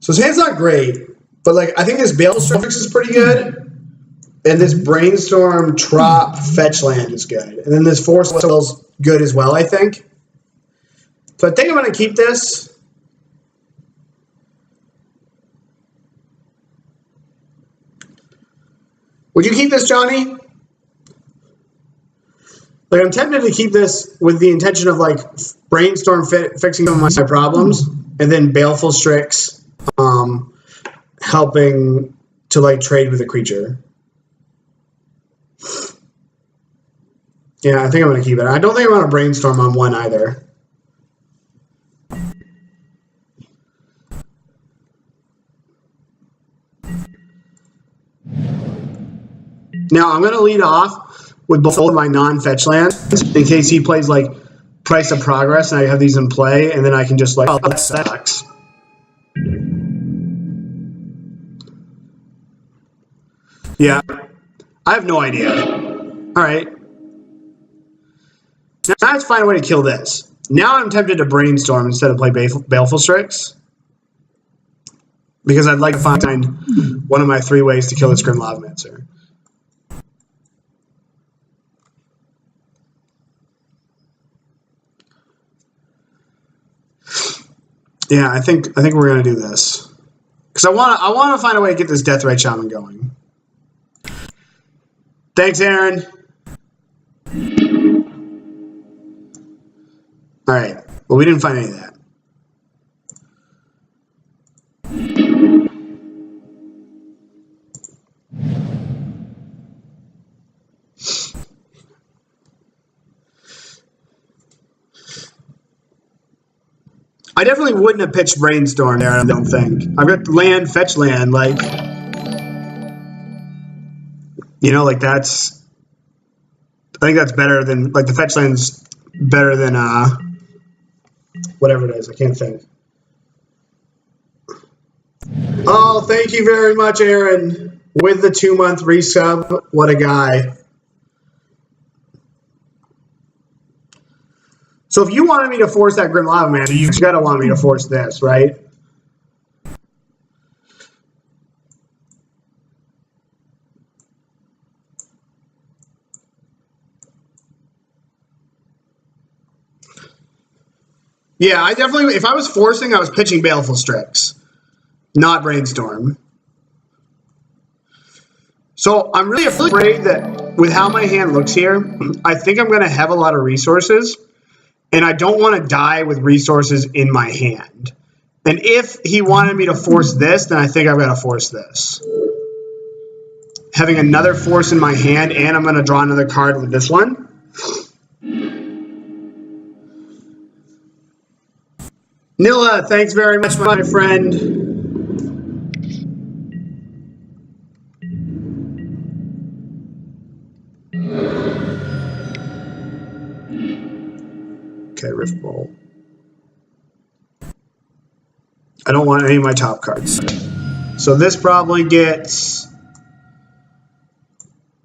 so his hand's not great, but like I think this Baleful Strix is pretty good, and this Brainstorm Trop Fetch Land is good, and then this Force Spell's good as well, I think. So I think I'm going to keep this. Would you keep this, Johnny? Like, I'm tempted to keep this with the intention of, like, Brainstorm fixing some of my problems, and then Baleful Strix helping to, like, trade with a creature. Yeah, I think I'm going to keep it. I don't think I'm going to Brainstorm on one either. Now, I'm going to lead off with both of my non-fetch lands in case he plays, like, Price of Progress, and I have these in play, and then I can just, like, oh, that sucks. Yeah. I have no idea. Alright. Now let's find a way to kill this. Now I'm tempted to Brainstorm instead of play Baleful Strix. Because I'd like to find one of my 3 ways to kill this Grim Lavamancer. Yeah, I think we're gonna do this because I want to find a way to get this Deathrite Shaman going. Thanks, Aaron. All right. Well, we didn't find any of that. I definitely wouldn't have pitched Brainstorm there, I don't think. I've got land, fetch land, like, you know, like that's, I think that's better than, like the fetch land's better than, whatever it is, I can't think. Oh, thank you very much, Aaron, with the 2-month resub. What a guy. So if you wanted me to force that Grim Lavamancer, you've got to want me to force this, right? Yeah, I definitely, if I was forcing, I was pitching Baleful Strix, not Brainstorm. So I'm really afraid that with how my hand looks here, I think I'm going to have a lot of resources. And I don't want to die with resources in my hand. And if he wanted me to force this, then I think I've got to force this. Having another force in my hand, and I'm going to draw another card with this one. Nilla, thanks very much, my friend. Okay, Rift Bolt. I don't want any of my top cards. So this probably gets...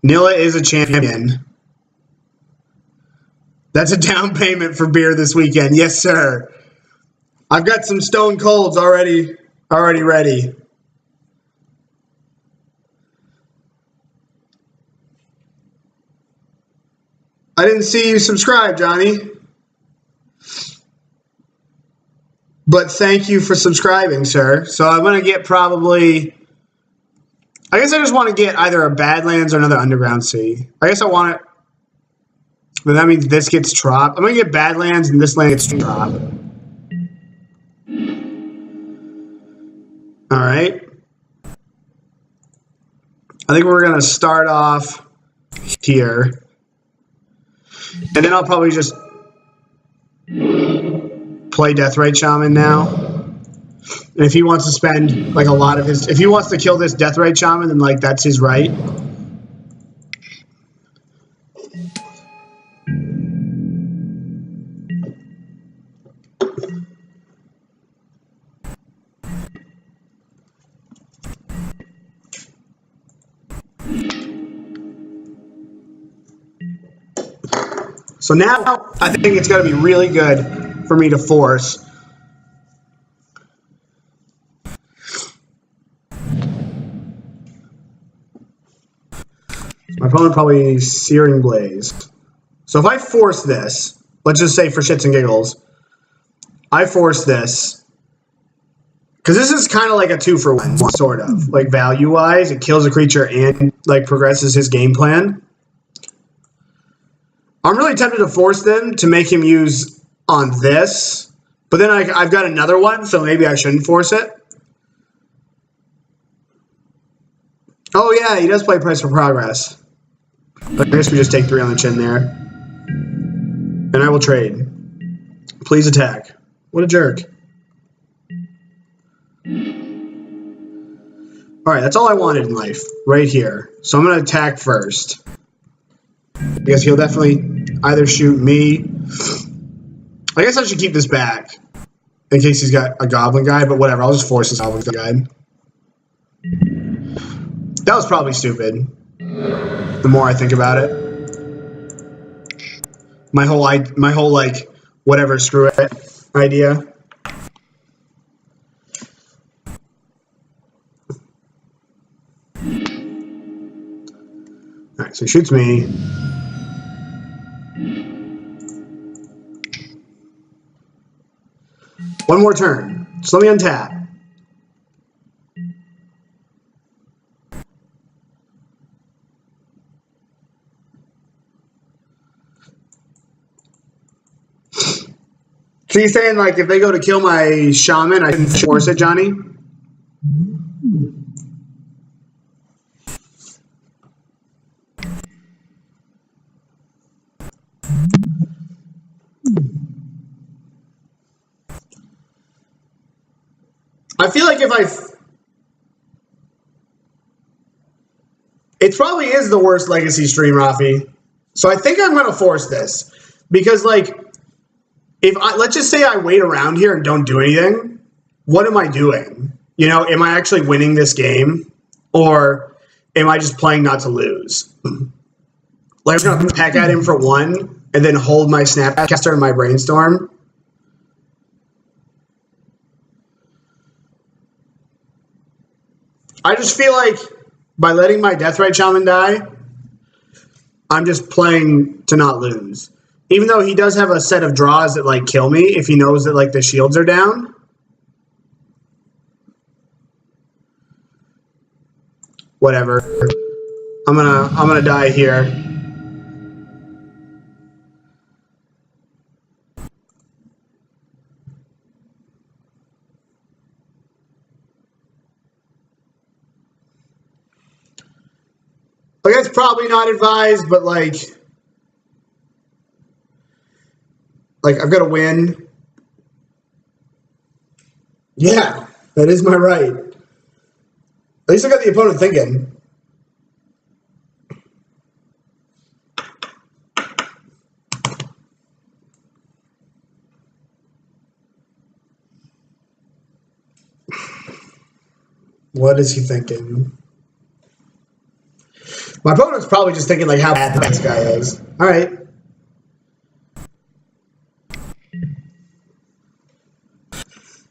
Nilla is a champion. That's a down payment for beer this weekend. Yes, sir. I've got some Stone Colds already ready. I didn't see you subscribe, Johnny. But thank you for subscribing, sir. So I'm going to get probably... I guess I just want to get either a Badlands or another Underground Sea. I guess I want it... But that means this gets Trop. I'm going to get Badlands and this land gets Trop. All right. I think we're going to start off here. And then I'll probably just play Deathrite Shaman now. And if he wants to spend like a lot of his... If he wants to kill this Deathrite Shaman, then like that's his right. So now I think it's going to be really good for me to force. My opponent probably Searing Blaze. So if I force this, let's just say for shits and giggles, I force this. Because this is kind of like a 2-for-1, sort of. Like value-wise, it kills a creature and like progresses his game plan. I'm really tempted to force them to make him use on this, but then I've got another one, so maybe I shouldn't force it. Oh yeah, he does play Price for Progress. But I guess we just take 3 on the chin there. And I will trade. Please attack. What a jerk. Alright, that's all I wanted in life. Right here. So I'm going to attack first. Because he'll definitely either shoot me. I guess I should keep this back. In case he's got a goblin guy, but whatever. I'll just force this goblin guy. That was probably stupid. The more I think about it. My whole like, whatever, screw it idea. Alright, so he shoots me. One more turn. So let me untap. So you're saying, like, if they go to kill my shaman, I can force it, Johnny? I feel like if it probably is the worst Legacy stream, Rafi. So I think I'm going to force this. Because, like, let's just say I wait around here and don't do anything, what am I doing? You know, am I actually winning this game? Or am I just playing not to lose? Like, I'm going to peck at him for 1 and then hold my Snapcaster and my Brainstorm. I just feel like by letting my Deathrite Shaman die, I'm just playing to not lose. Even though he does have a set of draws that, like, kill me if he knows that, like, the shields are down. Whatever. I'm gonna die here. Like, that's probably not advised, but, like, I've got to win. Yeah, that is my right. At least I got the opponent thinking. What is he thinking? My opponent's probably just thinking, like, how bad this guy is. All right.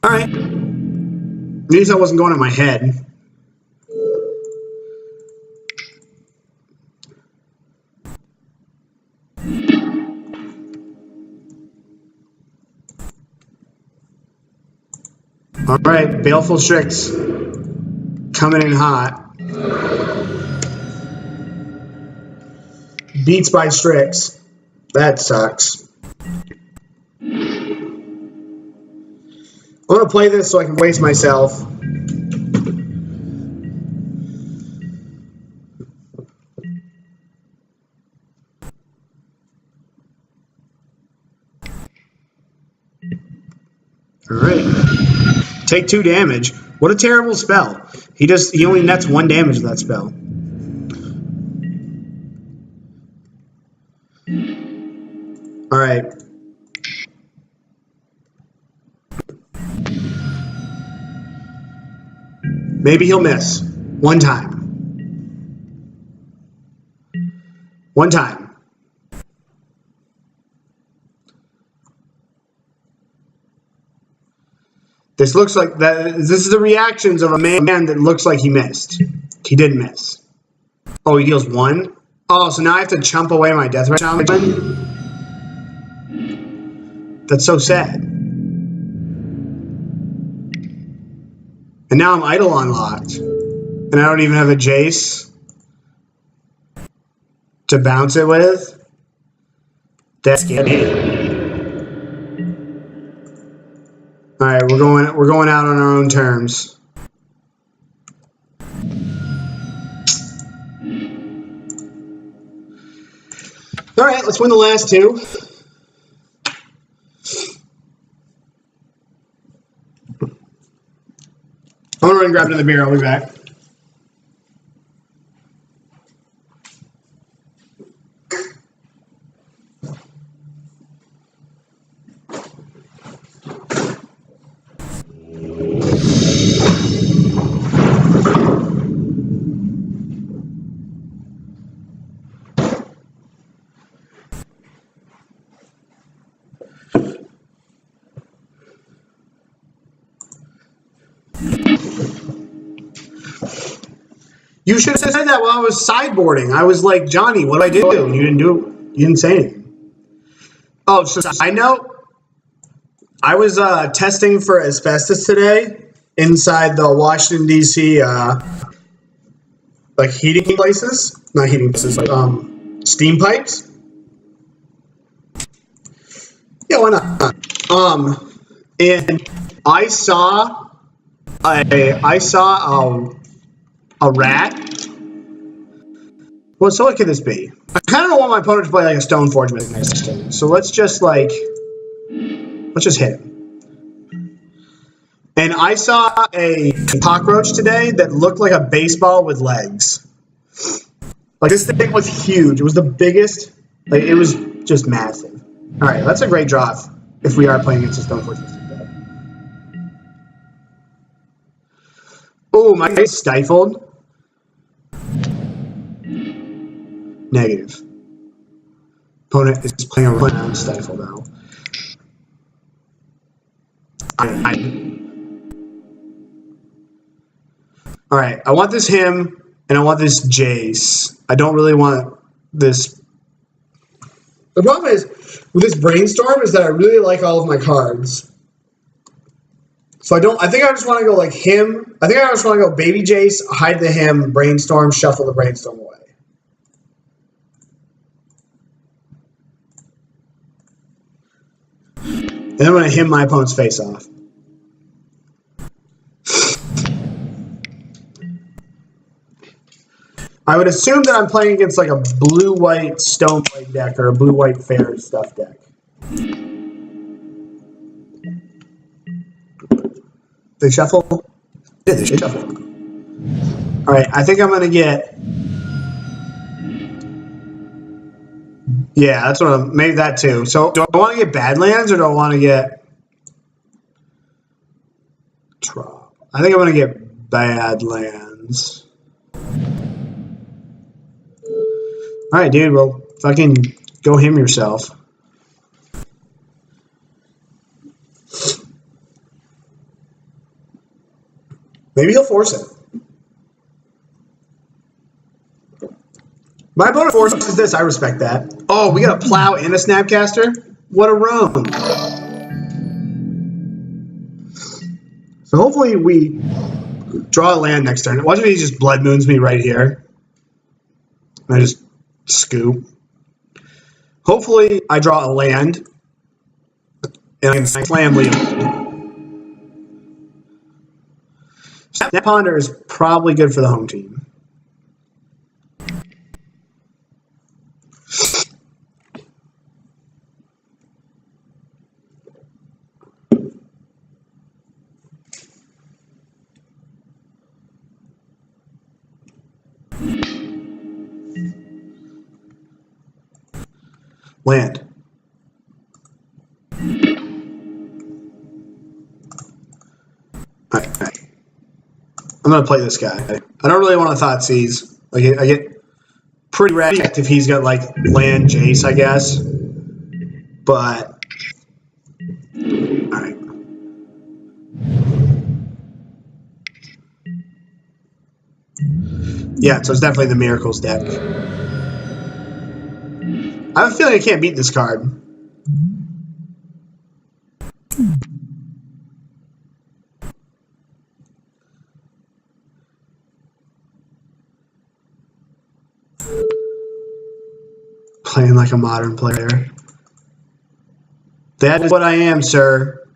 All right. At least that wasn't going in my head. All right, Baleful Strix coming in hot. Beats by Strix. That sucks. I'm going to play this so I can waste myself. And Alright. Take 2 damage. What a terrible spell. He only nets 1 damage with that spell. Alright. Maybe he'll miss. 1 time. 1 time. This looks like that. This is the reactions of a man that looks like he missed. He didn't miss. Oh, he deals 1? Oh, so now I have to chump away my Deathrite Shaman? That's so sad. And now I'm idle unlocked. And I don't even have a Jace to bounce it with. That's scary. Alright, we're going out on our own terms. Alright, let's win the last 2. I'm gonna run and grab another beer, I'll be back. You should have said that while I was sideboarding. I was like, Johnny, what do I do? And you didn't do it. You didn't say anything. Oh, so I know. I was testing for asbestos today inside the Washington, D.C. Like heating places. Not heating places, like steam pipes. Yeah, why not? And I saw a rat. Well, so what could this be? I kind of don't want my opponent to play like a Stoneforge Mythic next turn. So let's just hit him. And I saw a cockroach today that looked like a baseball with legs. Like this thing was huge. It was the biggest. Like it was just massive. All right, that's a great draw if we are playing against a Stoneforge Mythic deck. Oh, my face stifled. Negative. Opponent is playing around stifle now. Alright, I want this Hymm, and I want this Jace. I don't really want this. The problem is, with this Brainstorm, is that I really like all of my cards. So I think I just want to go like Hymm. I think I just want to go Baby Jace, hide the Hymm, Brainstorm, shuffle the Brainstorm away. And I'm going to Hymm my opponent's face off. I would assume that I'm playing against like a blue-white Stoneblade deck or a blue-white fair stuff deck. They shuffle? Yeah, they shuffle. Alright, I think I'm going to get... Yeah, that's what I'm... Maybe that too. So, do I want to get Badlands or do I want to get... I think I'm going to get Badlands. Alright, dude, well, fucking go Hymm yourself. Maybe he'll force it. My opponent forces this, I respect that. Oh, we got a Plow and a Snapcaster? What a roam. So hopefully we draw a land next turn. Watch if he just Blood Moons me right here. And I just scoop. Hopefully I draw a land. And I can slam Leovold. Snap Ponder is probably good for the home team. Land. Alright. I'm gonna play this guy. I don't really want to Thoughtseize. Like, I get pretty wrecked if he's got, like, land Jace, I guess. But, alright. Yeah, so it's definitely the Miracles deck. I have a feeling I can't beat this card. Playing like a modern player. That is what I am, sir.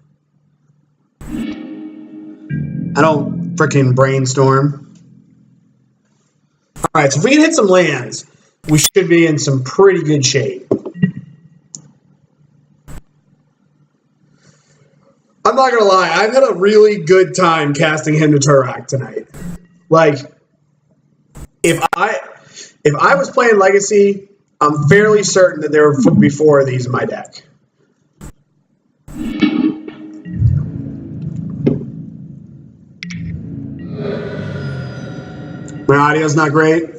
I don't freaking brainstorm. Alright, so if we can hit some lands, we should be in some pretty good shape. I'm not gonna lie, I've had a really good time casting Hymm to Tourach tonight. Like, if I was playing Legacy, I'm fairly certain that there would be 4 of these in my deck. My audio's not great.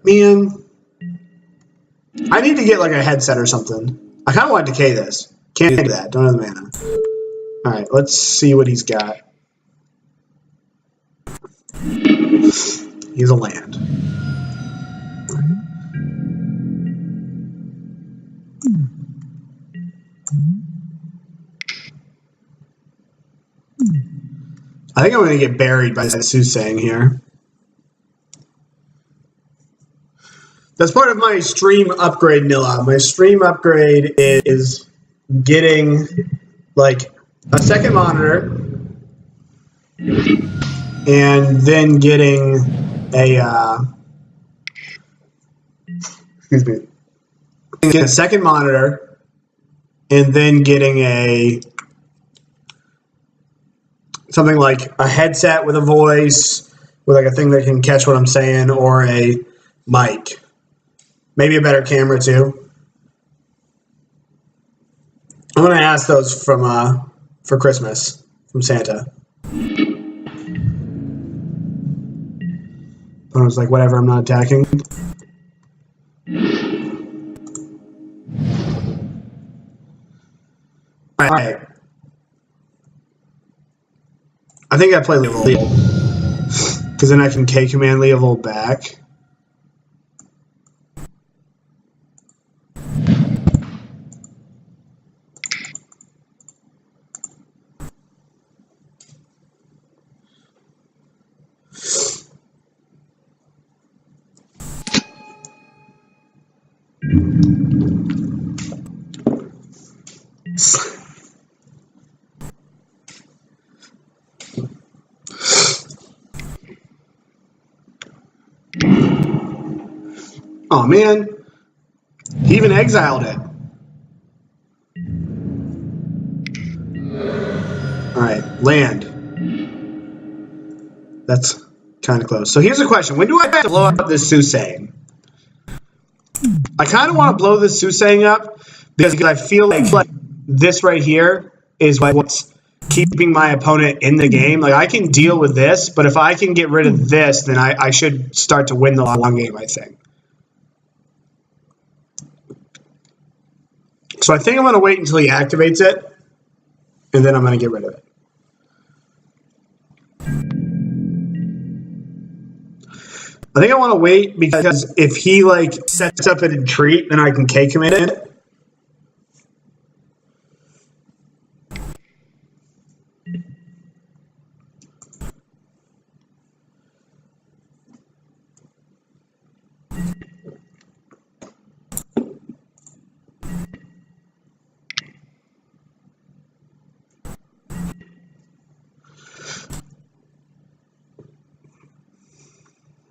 Man, I need to get like a headset or something. I kind of want to decay this. Can't do that. Don't have the mana. Alright, let's see what he's got. He's a land. I think I'm going to get buried by the Soothsaying here. That's part of my stream upgrade, Nilla. My stream upgrade is getting, like, a second monitor and then getting a, excuse me, getting a second monitor and then getting a, something like a headset with a voice, with like a thing that can catch what I'm saying, or a mic. Maybe a better camera too. I'm gonna ask those from for Christmas from Santa. I was like, whatever, I'm not attacking. Alright. I think I play Leovold. Because then I can K-command Leovold back. Oh man, he even exiled it. Alright, land. That's kind of close. So here's a question. When do I have to blow up this Soothsaying? I kind of want to blow this Soothsaying up because I feel like this right here is what's keeping my opponent in the game. Like, I can deal with this, but if I can get rid of this, then I should start to win the long game, I think. So I think I'm going to wait until he activates it, and then I'm going to get rid of it. I think I want to wait because if he, like, sets up an retreat, then I can K-commit it.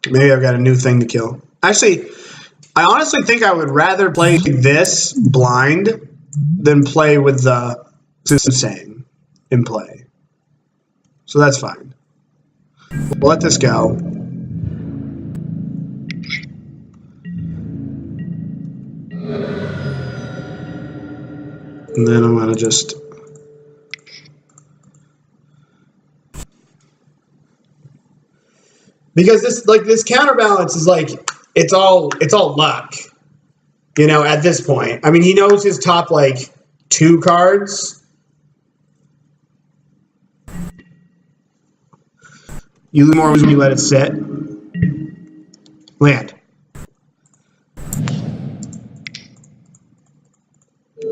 Maybe I've got a new thing to kill. Actually, I honestly think I would rather play this blind than play with the Soothsaying in play. So that's fine. We'll let this go. And then I'm gonna just because this counterbalance is like it's all luck, you know, at this point. I mean, he knows his top like 2 cards. You lose more when you let it sit. Land.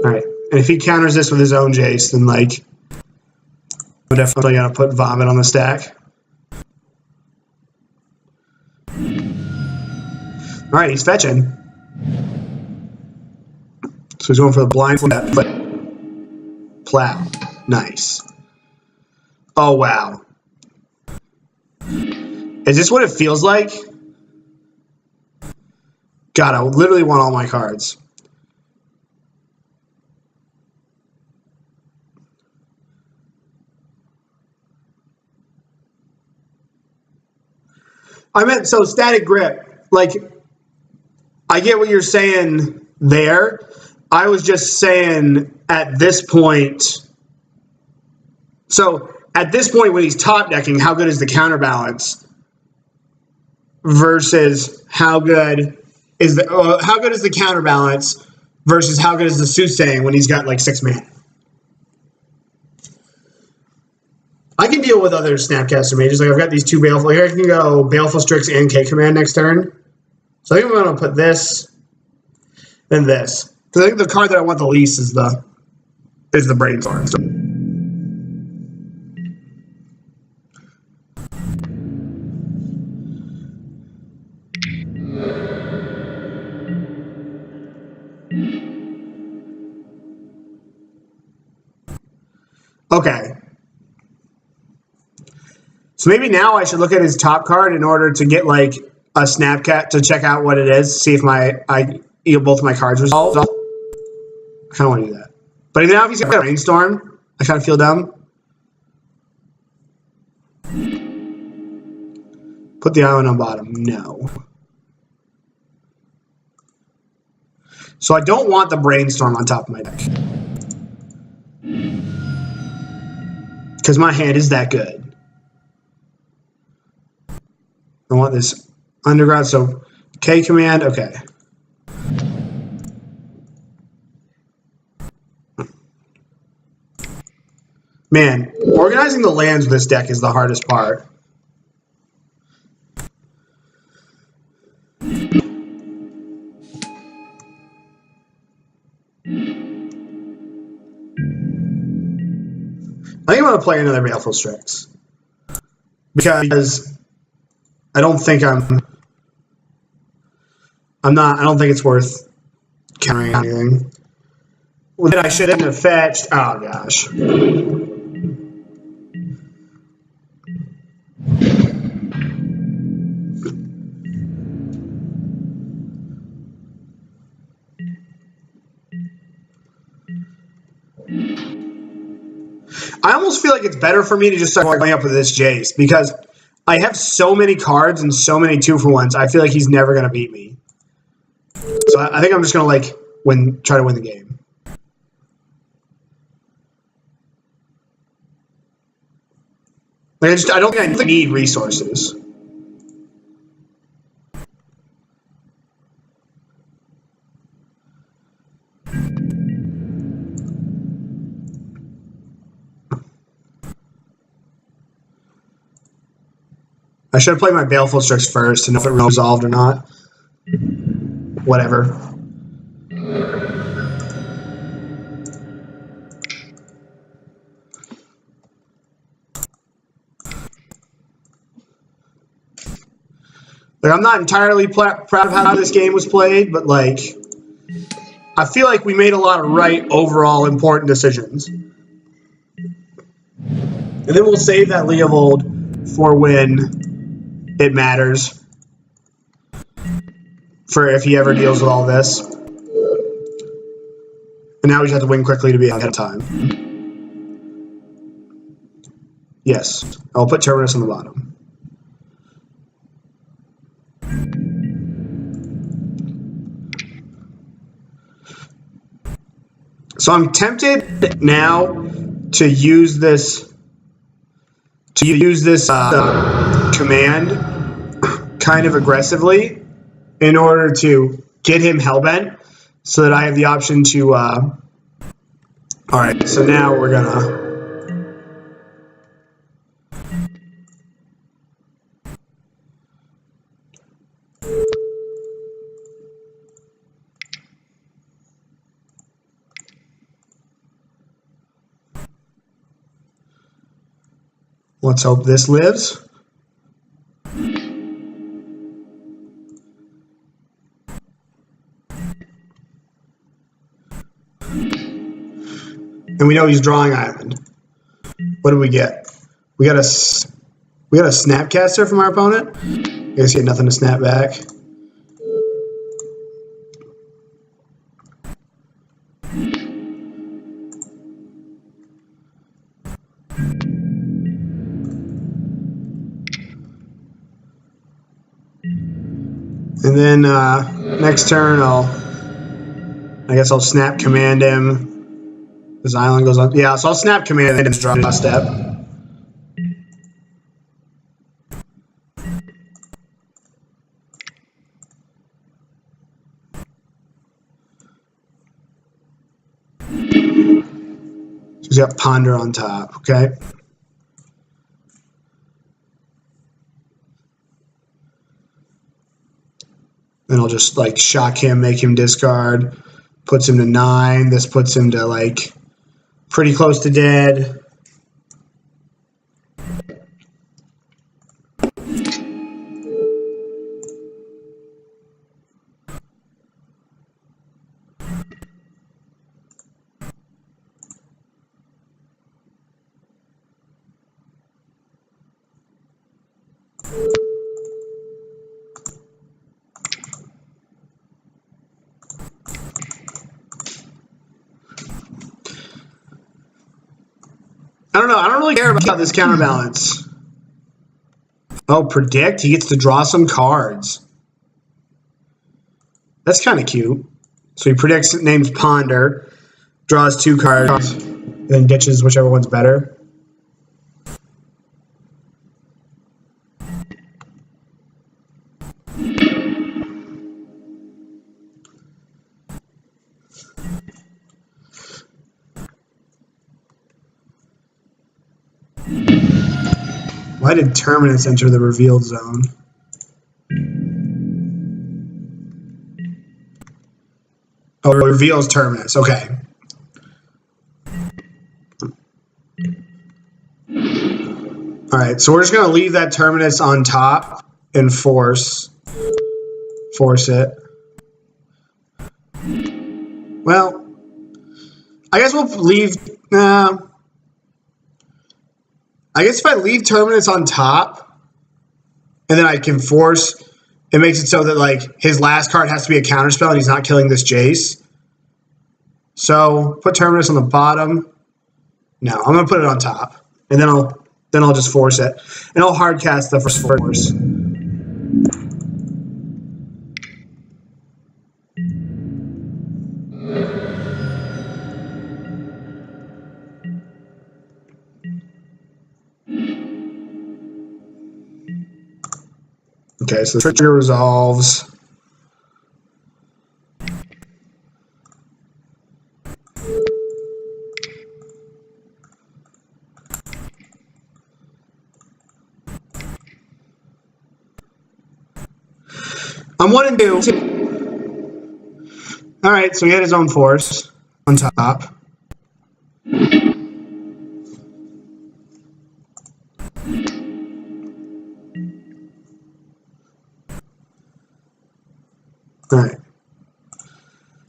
Alright. And if he counters this with his own Jace, then like we're definitely gonna put Vomit on the stack. Alright, he's fetching. So he's going for the blind flip. Plow. Nice. Oh wow. Is this what it feels like? God, I literally want all my cards. I meant, so Static Grip, like, I get what you're saying there. I was just saying at this point, so at this point when he's top decking, how good is the counterbalance versus how good is the counterbalance versus how good is the soothsaying when he's got like 6 mana? I can deal with other Snapcaster mages. Like I've got these 2 Baleful. Like I can go Baleful Strix and K Command next turn. So I think I'm going to put this and this. Because I think the card that I want the least is the Brainstorm. Okay. So maybe now I should look at his top card in order to get like a Snapcat to check out what it is, see if both of my cards resolved. I kind of want to do that. But now if he's got a Brainstorm, I kind of feel dumb. Put the island on bottom. No. So I don't want the Brainstorm on top of my deck. Because my hand is that good. I want this underground, so K command, okay. Man, organizing the lands with this deck is the hardest part. I think I'm going to play another Baleful Strix. Because I don't think I don't think it's worth countering anything. Well, then I shouldn't have fetched. Oh, gosh. I almost feel like it's better for me to just start playing up with this Jace because I have so many cards and so many 2-for-1s. I feel like he's never going to beat me. So I think I'm just going to like try to win the game. Like I don't think I need resources. I should have played my Baleful Strix first to know if it resolved or not. Whatever. Like, I'm not entirely proud of how this game was played, but like, I feel like we made a lot of right overall important decisions. And then we'll save that Leovold for when it matters. For if he ever deals with all this. And now we just have to win quickly to be ahead of time. Yes, I'll put Terminus on the bottom. So I'm tempted now to use this command kind of aggressively in order to get him hellbent, so that I have the option to. All right, so now we're gonna. Let's hope this lives. And we know he's drawing island. What do we get? We got a Snapcaster from our opponent. I guess he had nothing to snap back. And then next turn, I guess I'll snap command him. His island goes on. Yeah, so I'll snap command him. Draw step. So he's got Ponder on top. Okay. Then I'll just like shock him, make him discard. Puts him to 9. This puts him to like pretty close to dead. I don't know. I don't really care about this counterbalance. Oh, predict. He gets to draw some cards. That's kind of cute. So he predicts, names Ponder, draws 2 cards, then ditches whichever one's better. Why did Terminus enter the revealed zone? Oh, it reveals Terminus. Okay. All right, so we're just going to leave that Terminus on top and force it. Well, I guess we'll leave... I guess if I leave Terminus on top, and then I can force, it makes it so that like his last card has to be a counterspell, and he's not killing this Jace. So put Terminus on the bottom. No, I'm gonna put it on top, and then I'll just force it, and I'll hard cast the first force. Okay, so the trigger resolves. I'm 1 and 2. All right, so he had his own force on top. All right.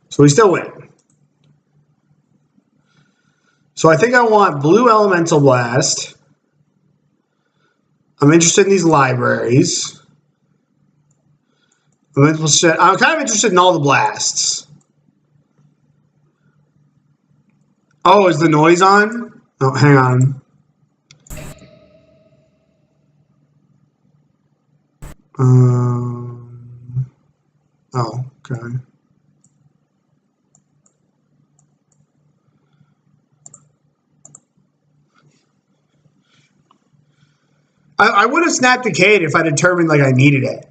So we still win. So I think I want blue Elemental Blast. I'm interested in these libraries. I'm kind of interested in all the blasts. Oh, is the noise on? Oh, hang on. Oh, okay. I would have Snap Decayed if I determined like I needed it.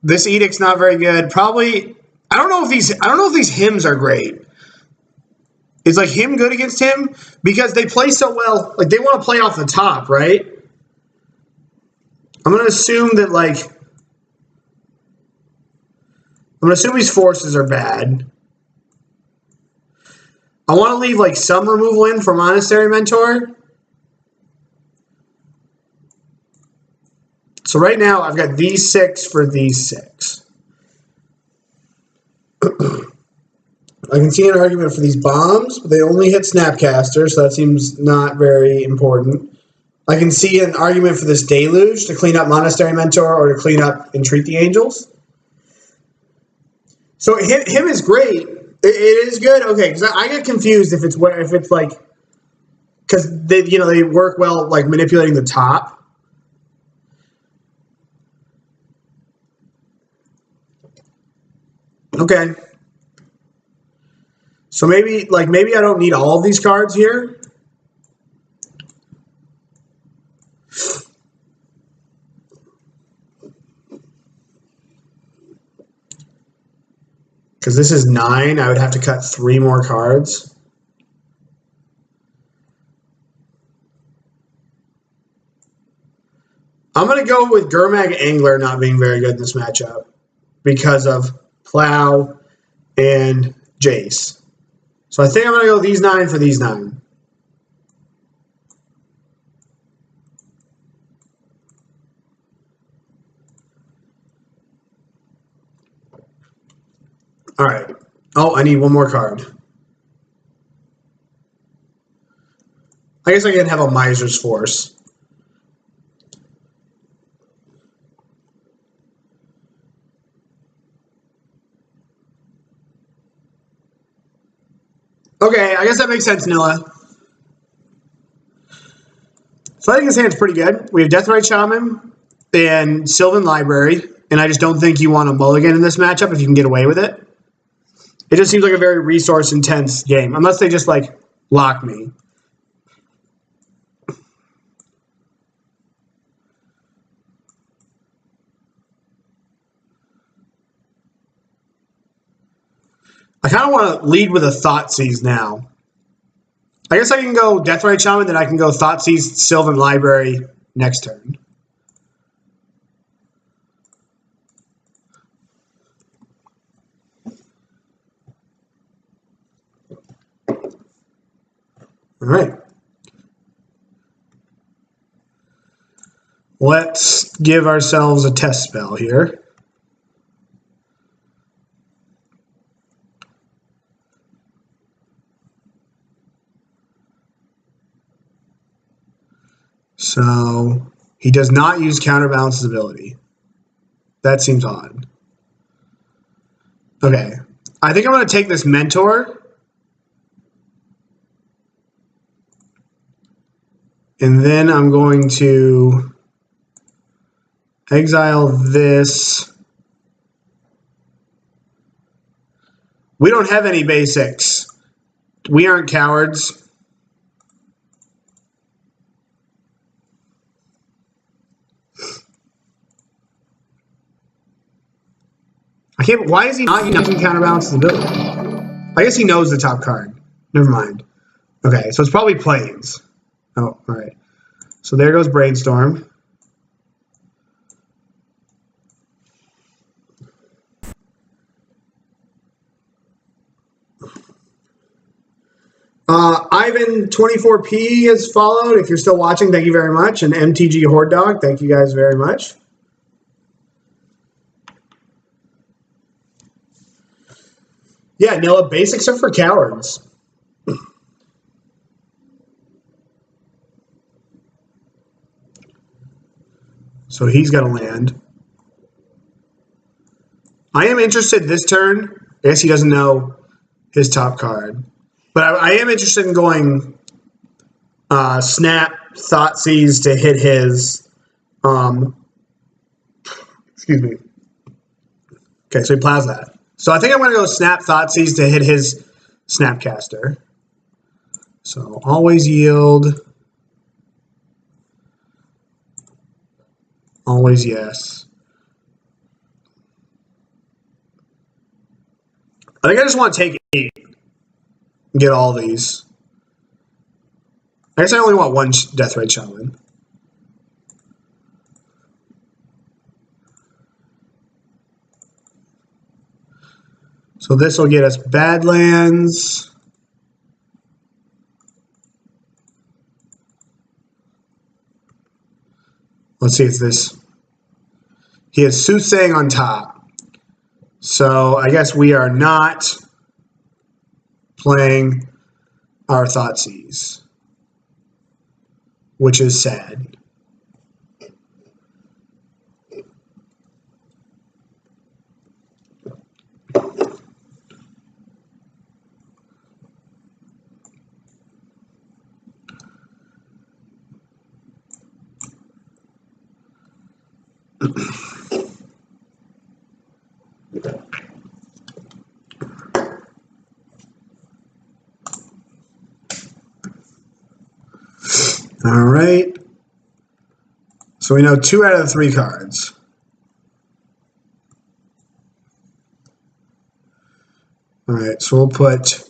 This Edict's not very good. Probably, I don't know if these Hymns are great. Is like Hymm good against him? Because they play so well, like they want to play off the top, right? I'm gonna assume that like these forces are bad. I want to leave like some removal in for Monastery Mentor. So right now I've got these 6 for these 6. I can see an argument for these bombs, but they only hit Snapcaster, so that seems not very important. I can see an argument for this Deluge to clean up Monastery Mentor or to clean up Entreat the Angels. So Hymm is great. It is good. Okay, because I get confused if it's like because they work well like manipulating the top. Okay. So maybe I don't need all of these cards here. Because this is 9, I would have to cut 3 more cards. I'm going to go with Gurmag Angler not being very good in this matchup because of Plow and Jace. So I think I'm going to go these 9 for these 9. All right. Oh, I need one more card. I guess I can have a Miser's Force. Okay, I guess that makes sense, Nilla. So I think his hand's pretty good. We have Deathrite Shaman and Sylvan Library, and I just don't think you want a mulligan in this matchup if you can get away with it. It just seems like a very resource-intense game, unless they just, like, lock me. I kind of want to lead with a Thoughtseize now. I guess I can go Deathrite Shaman, then I can go Thoughtseize, Sylvan Library next turn. All right. Let's give ourselves a test spell here. So he does not use Counterbalance's ability. That seems odd. Okay. I think I'm going to take this Mentor. And then I'm going to exile this. We don't have any basics. We aren't cowards. I can't. Why is he not using Counterbalance's ability? I guess he knows the top card. Never mind. Okay, so it's probably Plains. Oh, all right. So there goes Brainstorm. Ivan 24P has followed. If you're still watching, thank you very much. And MTG Horde Dog, thank you guys very much. Yeah, Nilla, basics are for cowards. So he's got to land. I am interested this turn. I guess he doesn't know his top card. But I am interested in going Snap, Thoughtseize to hit his... excuse me. Okay, so he plows that. So I think I'm going to go Snap, Thoughtseize to hit his Snapcaster. So always yield... Always yes. I think I just want to take 8 and get all these. I guess I only want 1 Deathrite Shaman. So this will get us Badlands. Let's see if this... He has Soothsaying on top. So I guess we are not playing our Thoughtseize, which is sad. All right. So we know 2 out of the 3 cards. All right, so we'll put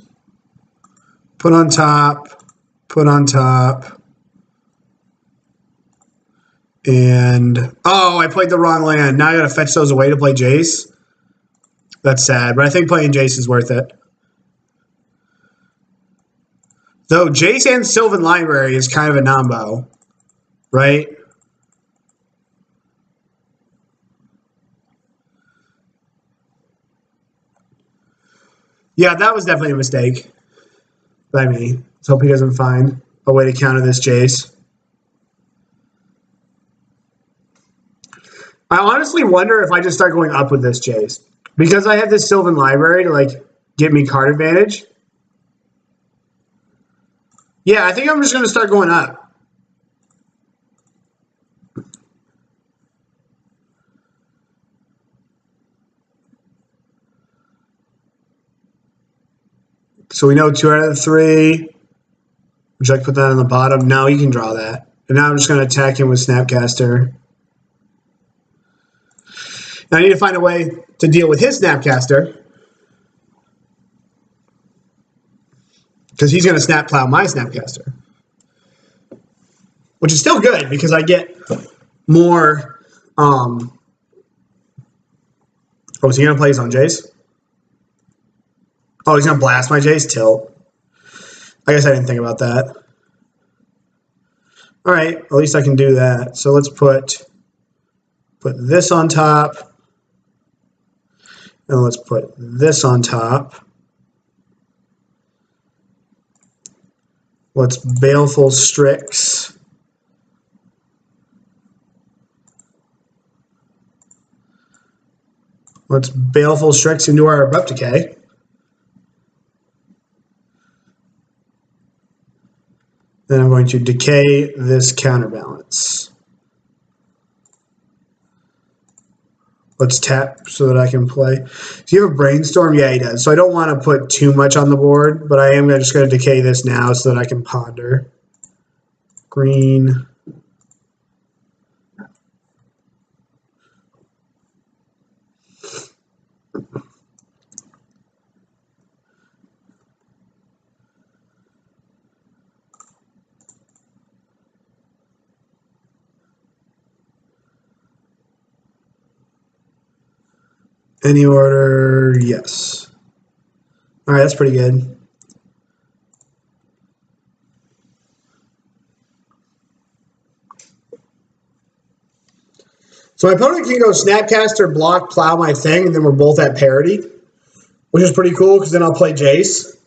on top, put on top, and oh, I played the wrong land. Now I gotta fetch those away to play Jace. That's sad, but I think playing Jace is worth it. Though Jace and Sylvan Library is kind of a nombo, right? Yeah, that was definitely a mistake by me. Let's hope he doesn't find a way to counter this Jace. I honestly wonder if I just start going up with this Jace. Because I have this Sylvan Library to, like, get me card advantage. Yeah, I think I'm just going to start going up. So we know 2 out of the 3. Would you like to put that on the bottom? No, you can draw that. And now I'm just going to attack him with Snapcaster. Now I need to find a way to deal with his Snapcaster. Because he's going to snap plow my Snapcaster. Which is still good because I get more... Oh, is he going to play his own Jace? Oh, he's going to blast my Jace? Tilt. I guess I didn't think about that. All right, at least I can do that. So let's put this on top. And let's put this on top. Let's Baleful Strix. Let's Baleful Strix into our Abrupt Decay. Then I'm going to decay this counterbalance. Let's tap so that I can play. Do you have a Brainstorm? Yeah, he does. So I don't want to put too much on the board, but I am just going to decay this now so that I can ponder. Green. Any order, yes. All right, that's pretty good. So my opponent can go Snapcaster, block, plow my thing, and then we're both at parity, which is pretty cool because then I'll play Jace.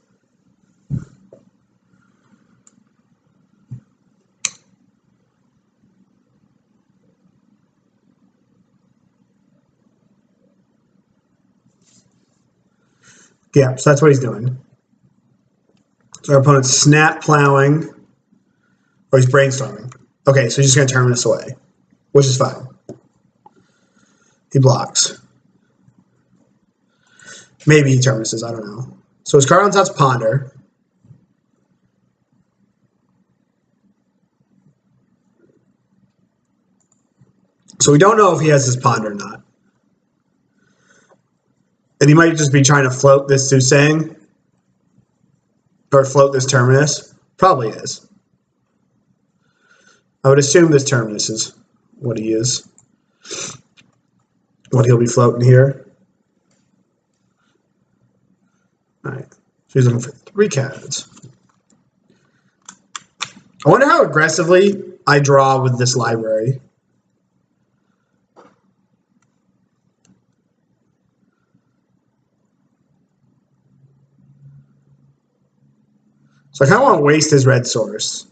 Yeah, so that's what he's doing. So our opponent's snap plowing, or he's brainstorming. Okay, so he's just going to turn this away, which is fine. He blocks. Maybe he terminuses, I don't know. So his card on top's Ponder. So we don't know if he has his pond or not. And he might just be trying to float this Soothsaying. Or float this Terminus. Probably is. I would assume this Terminus is what he is. What he'll be floating here. Alright. So he's looking for 3 cards. I wonder how aggressively I draw with this library. So I kind of want to waste his red source.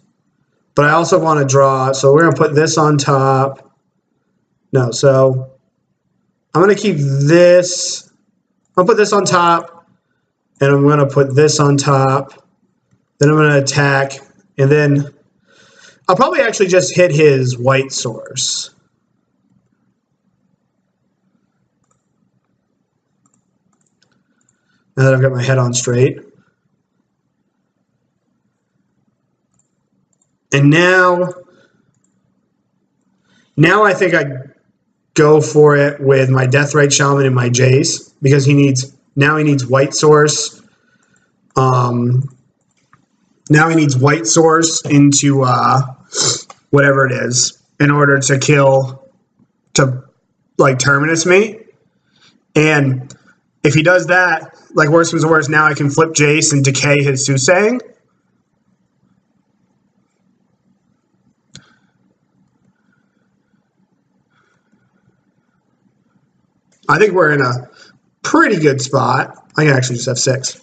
But I also want to draw, so we're going to put this on top. No, so I'm going to keep this. I'll put this on top, and I'm going to put this on top. Then I'm going to attack, and then I'll probably actually just hit his white source. Now that I've got my head on straight. And now I think I go for it with my Deathrite Shaman and my Jace, because he needs white source. Now he needs white source into whatever it is in order to like Terminus me. And if he does that, like worse comes to worse, now I can flip Jace and decay his Soothsaying. I think we're in a pretty good spot. I can actually just have 6.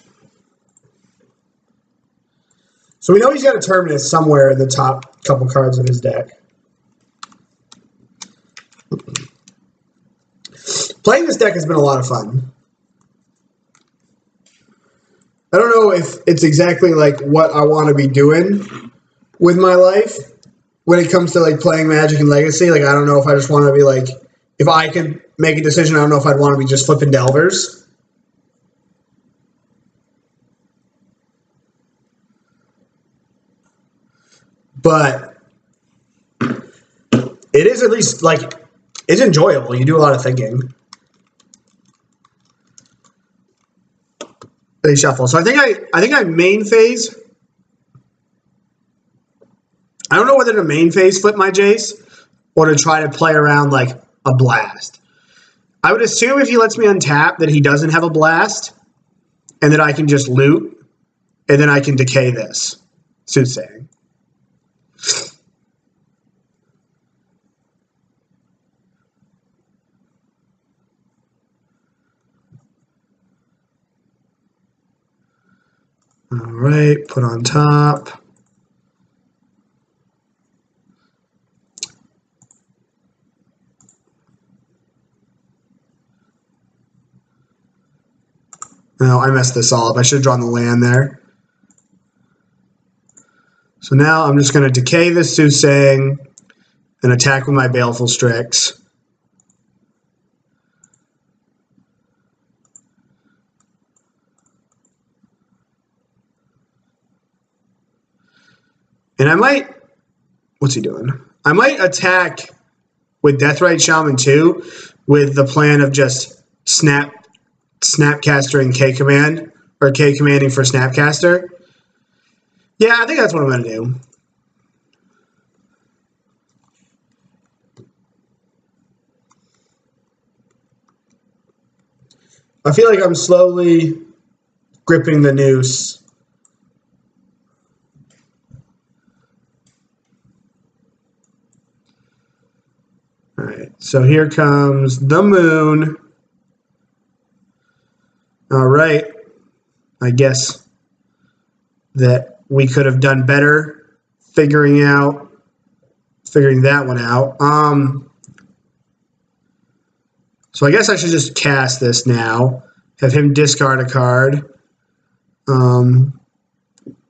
So we know he's got a Terminus somewhere in the top couple cards of his deck. Playing this deck has been a lot of fun. I don't know if it's exactly like what I want to be doing with my life when it comes to like playing Magic and Legacy. Like I don't know if I just want to be like, if I could make a decision, I don't know if I'd want to be just flipping Delvers. But it is at least like, it's enjoyable. You do a lot of thinking. They shuffle. So I think I main phase. I don't know whether to main phase flip my Jace or to try to play around like a blast. I would assume if he lets me untap that he doesn't have a blast and that I can just loot and then I can decay this Soothsaying. All right, put on top. No, I messed this all up. I should have drawn the land there. So now I'm just going to decay this Soothsaying and attack with my Baleful Strix. And I might, what's he doing? I might attack with Deathrite Shaman too, with the plan of just Snapcaster and K-Command, or K-Commanding for Snapcaster. Yeah, I think that's what I'm going to do. I feel like I'm slowly gripping the noose. All right, so here comes the moon. All right, I guess that we could have done better figuring that one out. So I guess I should just cast this now. Have him discard a card.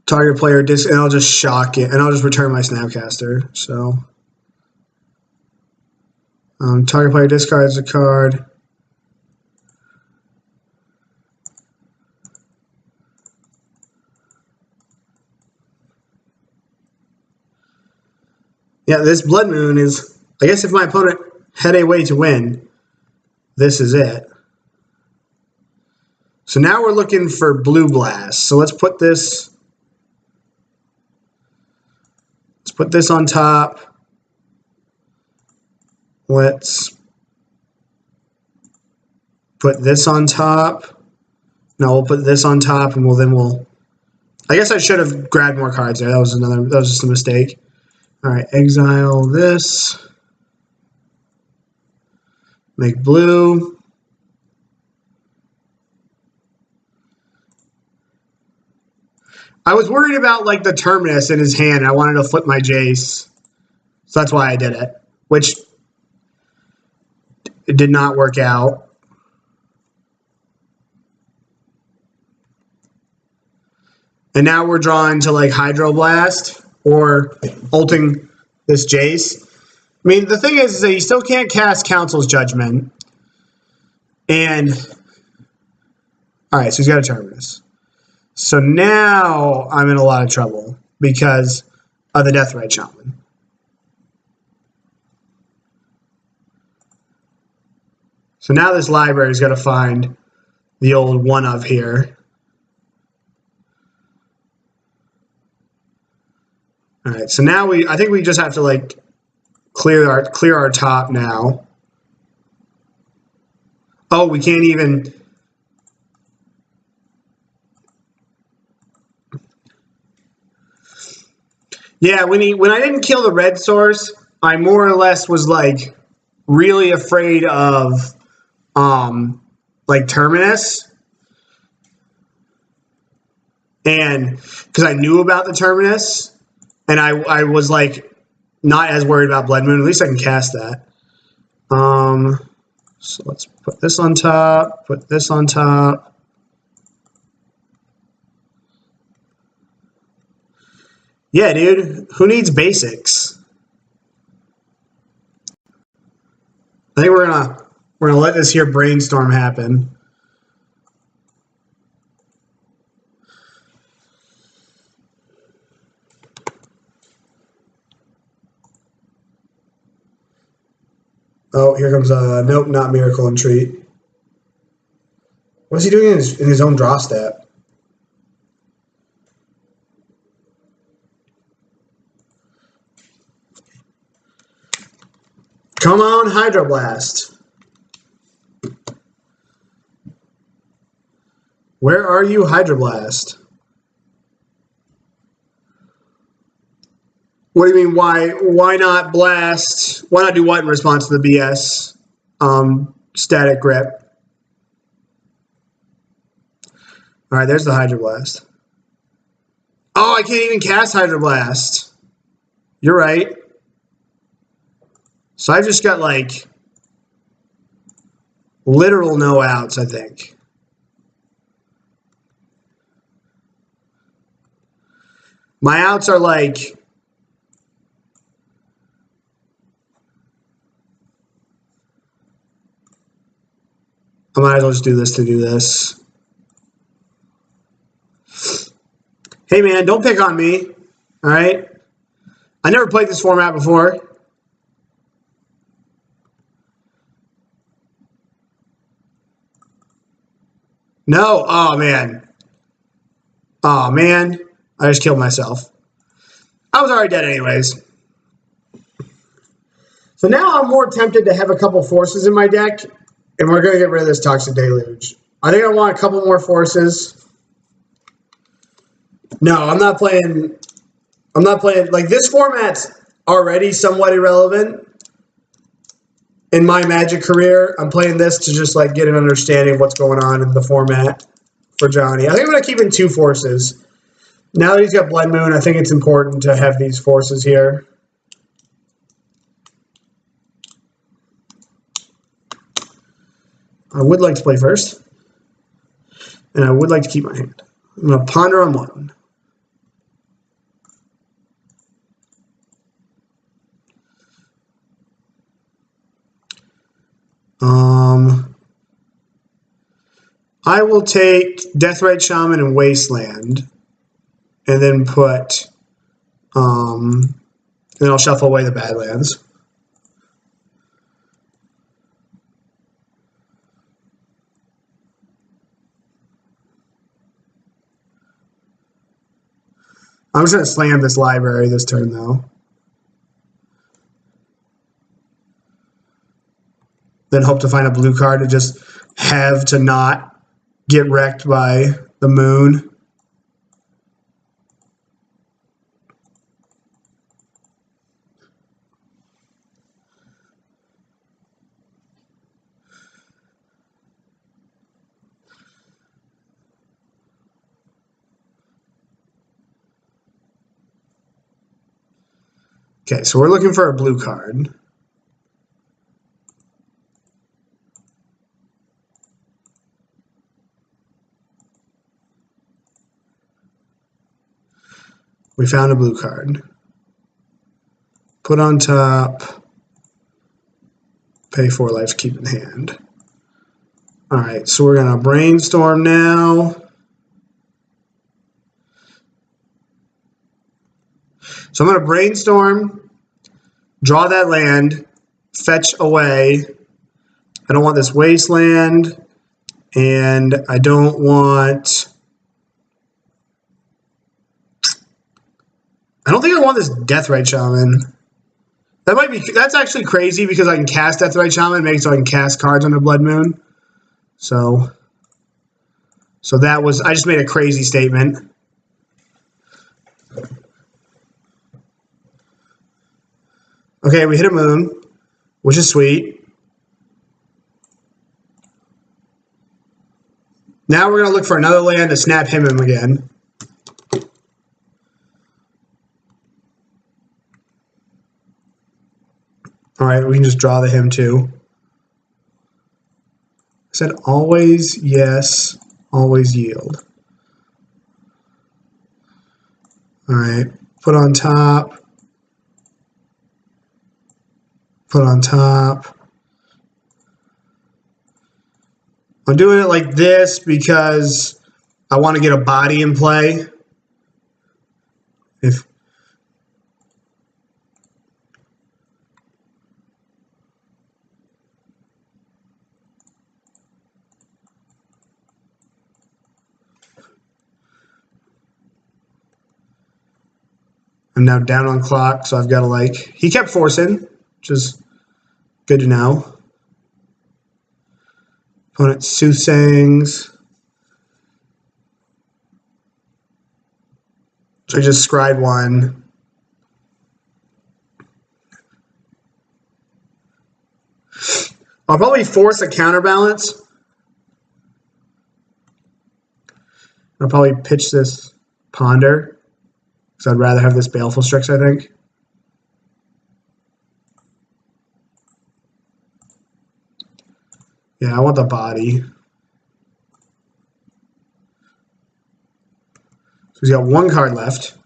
Target player and I'll just shock it, and I'll just return my Snapcaster. So target player discards a card. Yeah, this Blood Moon is, I guess if my opponent had a way to win, this is it. So now we're looking for Blue Blast. So let's put this on top. Let's put this on top. No, we'll put this on top, and we'll. I guess I should have grabbed more cards there. That was just a mistake. All right, exile this. Make blue. I was worried about like the Terminus in his hand. I wanted to flip my Jace, so that's why I did it. Which it did not work out. And now we're drawn to like Hydroblast or ulting this Jace. I mean, the thing is that you still can't cast Council's Judgment. And all right, so he's got a Terminus. So now I'm in a lot of trouble because of the Deathrite Shaman. So now this library's got to find the old one of here. All right, so now I think we just have to like clear our top now. Oh, we can't even. Yeah, when I didn't kill the red source, I more or less was like really afraid of like Terminus. And because I knew about the Terminus, and I was like not as worried about Blood Moon. At least I can cast that. So let's put this on top, put this on top. Yeah, dude, who needs basics? I think we're gonna let this here Brainstorm happen. Oh, here comes nope, not Miracle Entreat. What's he doing in his own draw step? Come on, Hydroblast. Where are you, Hydroblast? What do you mean, why not blast? Why not do what in response to the BS? Static grip. All right, there's the Hydroblast. Oh, I can't even cast Hydroblast. You're right. So I've just got like literal no outs, I think. My outs are like I might as well just do this to do this. Hey man, don't pick on me. All right? I never played this format before. No, oh man. Oh man, I just killed myself. I was already dead anyways. So now I'm more tempted to have a couple forces in my deck, and we're gonna get rid of this Toxic Deluge. I think I want a couple more forces. No, I'm not playing, like this format's already somewhat irrelevant. In my Magic career, I'm playing this to just like get an understanding of what's going on in the format for Johnny. I think I'm going to keep in 2 forces. Now that he's got Blood Moon, I think it's important to have these forces here. I would like to play first. And I would like to keep my hand. I'm going to ponder on 1. I will take Deathrite Shaman and Wasteland, and then put, then I'll shuffle away the Badlands. I'm just going to slam this library this turn, though. Then hope to find a blue card to just have to not get wrecked by the moon. Okay, so we're looking for a blue card. We found a blue card. Put on top. Pay 4 life, keep in hand. Alright, so we're going to brainstorm now. So I'm going to brainstorm, draw that land, fetch away. I don't want this wasteland, and I don't want... I don't think I want this Deathrite Shaman. That's actually crazy because I can cast Deathrite Shaman, make it so I can cast cards under Blood Moon. So that was, I just made a crazy statement. Okay, we hit a moon, which is sweet. Now we're going to look for another land to snap Hymm again. Alright, we can just draw the Hymm too. I said always yes, always yield. Alright, put on top. Put on top. I'm doing it like this because I want to get a body in play. I'm now down on clock, so I've got to like... He kept forcing, which is good to know. Opponent soothsayings. So I just scryed one. I'll probably force a counterbalance. I'll probably pitch this Ponder. So I'd rather have this Baleful Strix, I think. Yeah, I want the body. So he's got one card left.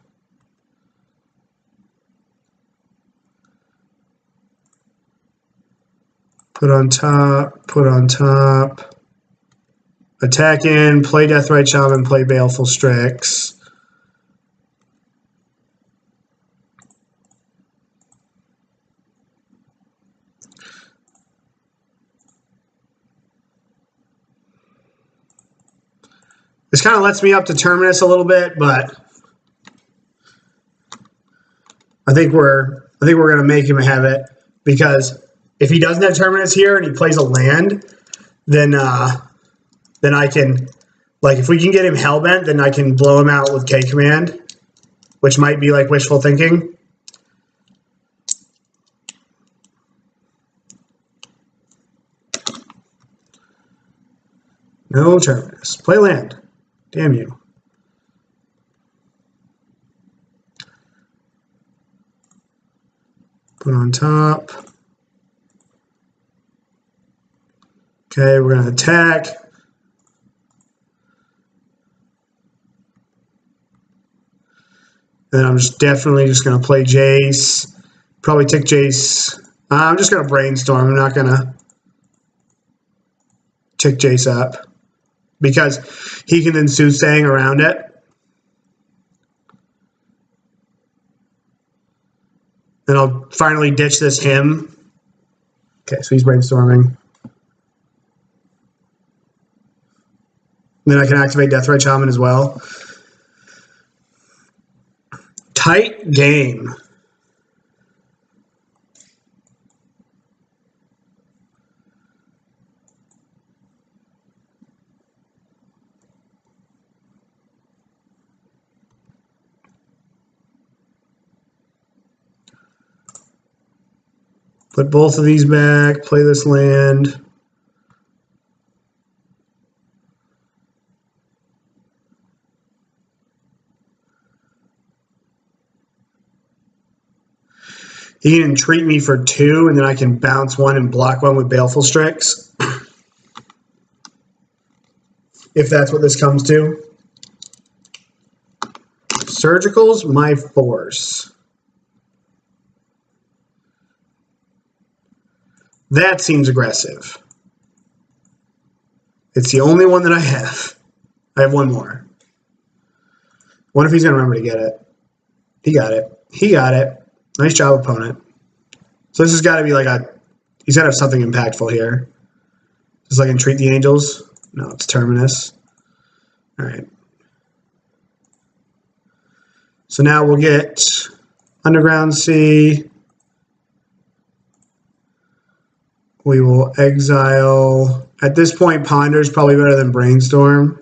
Put on top, put on top. Attack in, play Deathrite Shaman, play Baleful Strix. This kind of lets me up to Terminus a little bit, but I think we're gonna make him have it, because if he doesn't have Terminus here and he plays a land, then I can, like, if we can get him Hellbent, then I can blow him out with K Command, which might be like wishful thinking. No Terminus. Play land. Damn you. Put on top. Okay, we're going to attack. Then I'm definitely just going to play Jace. Probably take Jace. I'm just going to brainstorm. I'm not going to tick Jace up, because he can then soothsaying around it. Then I'll finally ditch this Hymm. Okay, so he's brainstorming. Then I can activate Deathrite Shaman as well. Tight game. Put both of these back, play this land. He can treat me for 2, and then I can bounce 1 and block 1 with Baleful Strix. If that's what this comes to. Surgical's my force. That seems aggressive. It's the only one that I have. I have 1 more. Wonder if he's going to remember to get it. He got it. He got it. Nice job, opponent. So this has got to be like a... He's got to have something impactful here. Just like Entreat the Angels. No, it's Terminus. All right. So now we'll get Underground Sea. We will exile. At this point, Ponder is probably better than Brainstorm.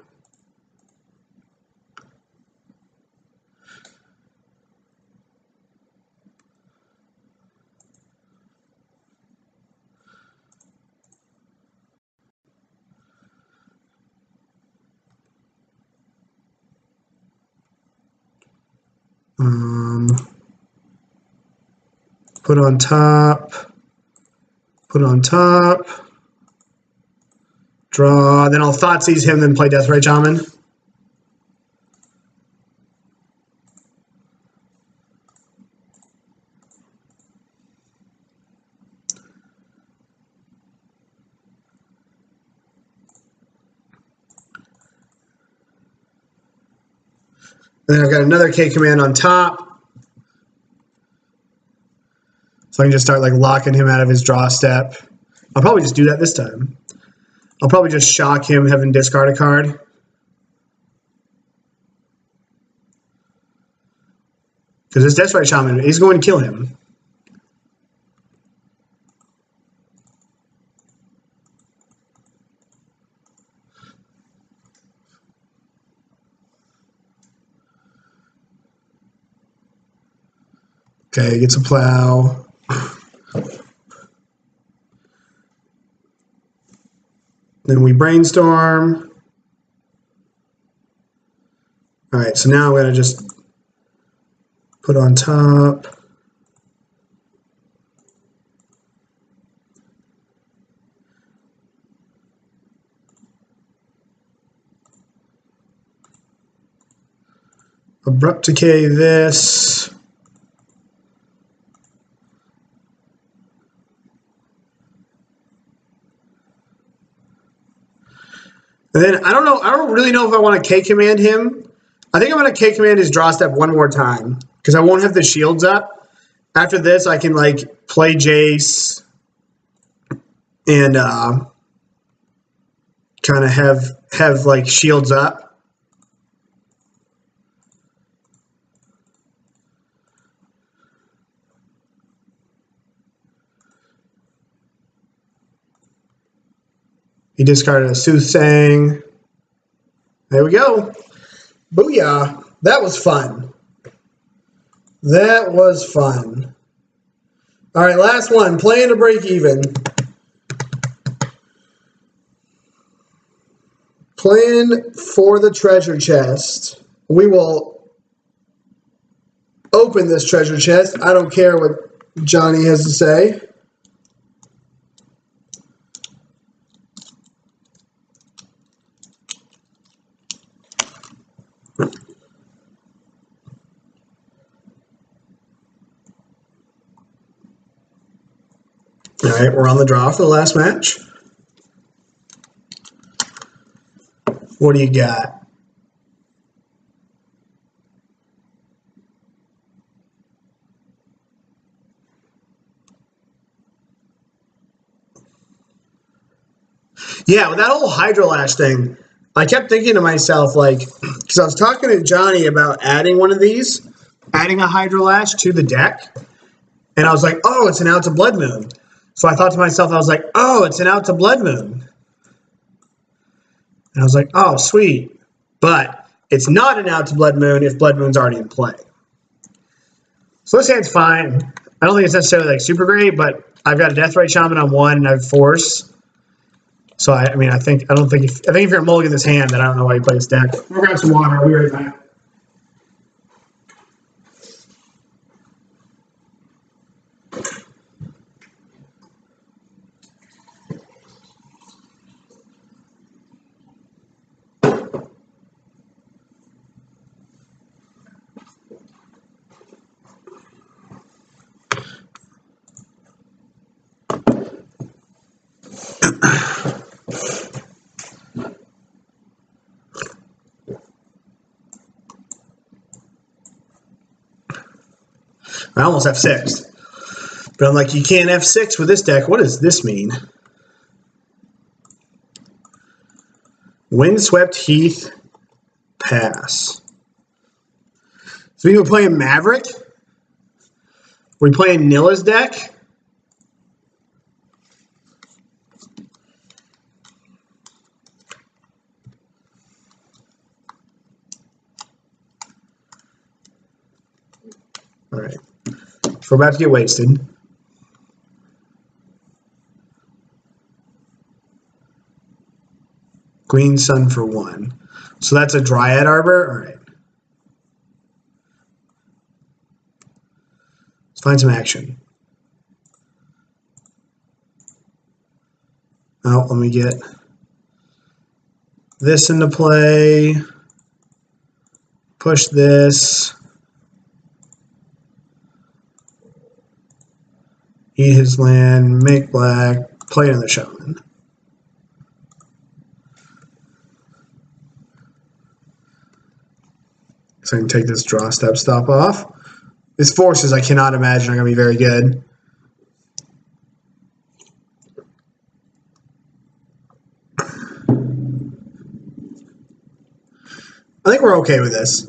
Put on top. Put on top. Draw. Then I'll Thoughtseize him, then play Deathrite Shaman. Then I've got another K command on top. So I can just start like locking him out of his draw step. I'll probably just do that this time. I'll probably just shock him, have him discard a card. Because this Deathrite Shaman is going to kill him. Okay, gets a plow. Then we Brainstorm. All right, so now I'm going to just put on top. Abrupt Decay this. And then I don't really know if I want to K command him. I think I'm going to K command his draw step 1 more time because I won't have the shields up. After this, I can like play Jace and kind of have like shields up. He discarded a Soothsaying. There we go. Booyah. That was fun. That was fun. All right, last one. Playing to break even. Playing for the treasure chest. We will open this treasure chest. I don't care what Johnny has to say. All right, we're on the draw for the last match. What do you got? Yeah, with that whole Hydrolash thing, I kept thinking to myself, like, because I was talking to Johnny about adding one of these, adding a Hydrolash to the deck, and I was like, oh, it's an Out to Blood Moon. So I thought to myself, I was like, oh, it's an Out to Blood Moon. And I was like, oh, sweet. But it's not an Out to Blood Moon if Blood Moon's already in play. So this hand's fine. I don't think it's necessarily like super great, but I've got a Deathrite Shaman on 1 and I have Force. So I think if you're mulligan this hand, then I don't know why you play this deck. We'll grab some water. I'll be right back. I almost F6. But I'm like, you can't F6 with this deck. What does this mean? Windswept Heath, pass. So we were playing Maverick. We're playing Nilla's deck. All right. So we're about to get wasted. Green Sun for 1. So that's a Dryad Arbor? All right. Let's find some action. Oh, let me get this into play. Push this. Eat his land, make black, play another Shaman. So I can take this draw step stop off. His forces I cannot imagine are going to be very good. I think we're okay with this.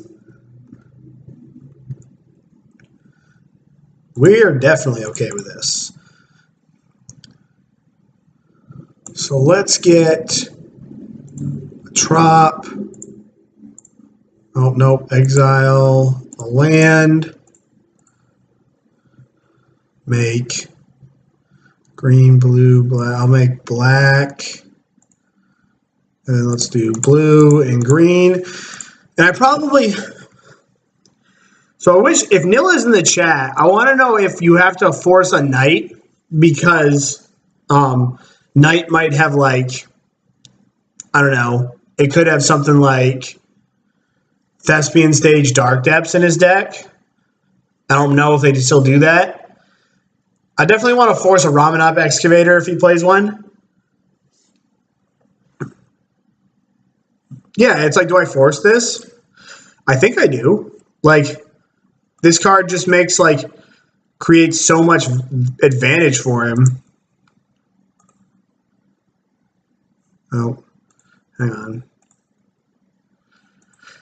We are definitely okay with this. So let's get a trop. Oh, nope. Exile a land. Make green, blue, black. I'll make black. And then let's do blue and green. And I probably... So I wish, if Nilla's in the chat, I want to know if you have to force a Knight, because Knight might have, like, I don't know, it could have something like Thespian Stage Dark Depths in his deck. I don't know if they still do that. I definitely want to force a Ramanop Excavator if he plays one. Yeah, it's like, do I force this? I think I do. Like... This card just makes, like, creates so much advantage for him. Oh, hang on.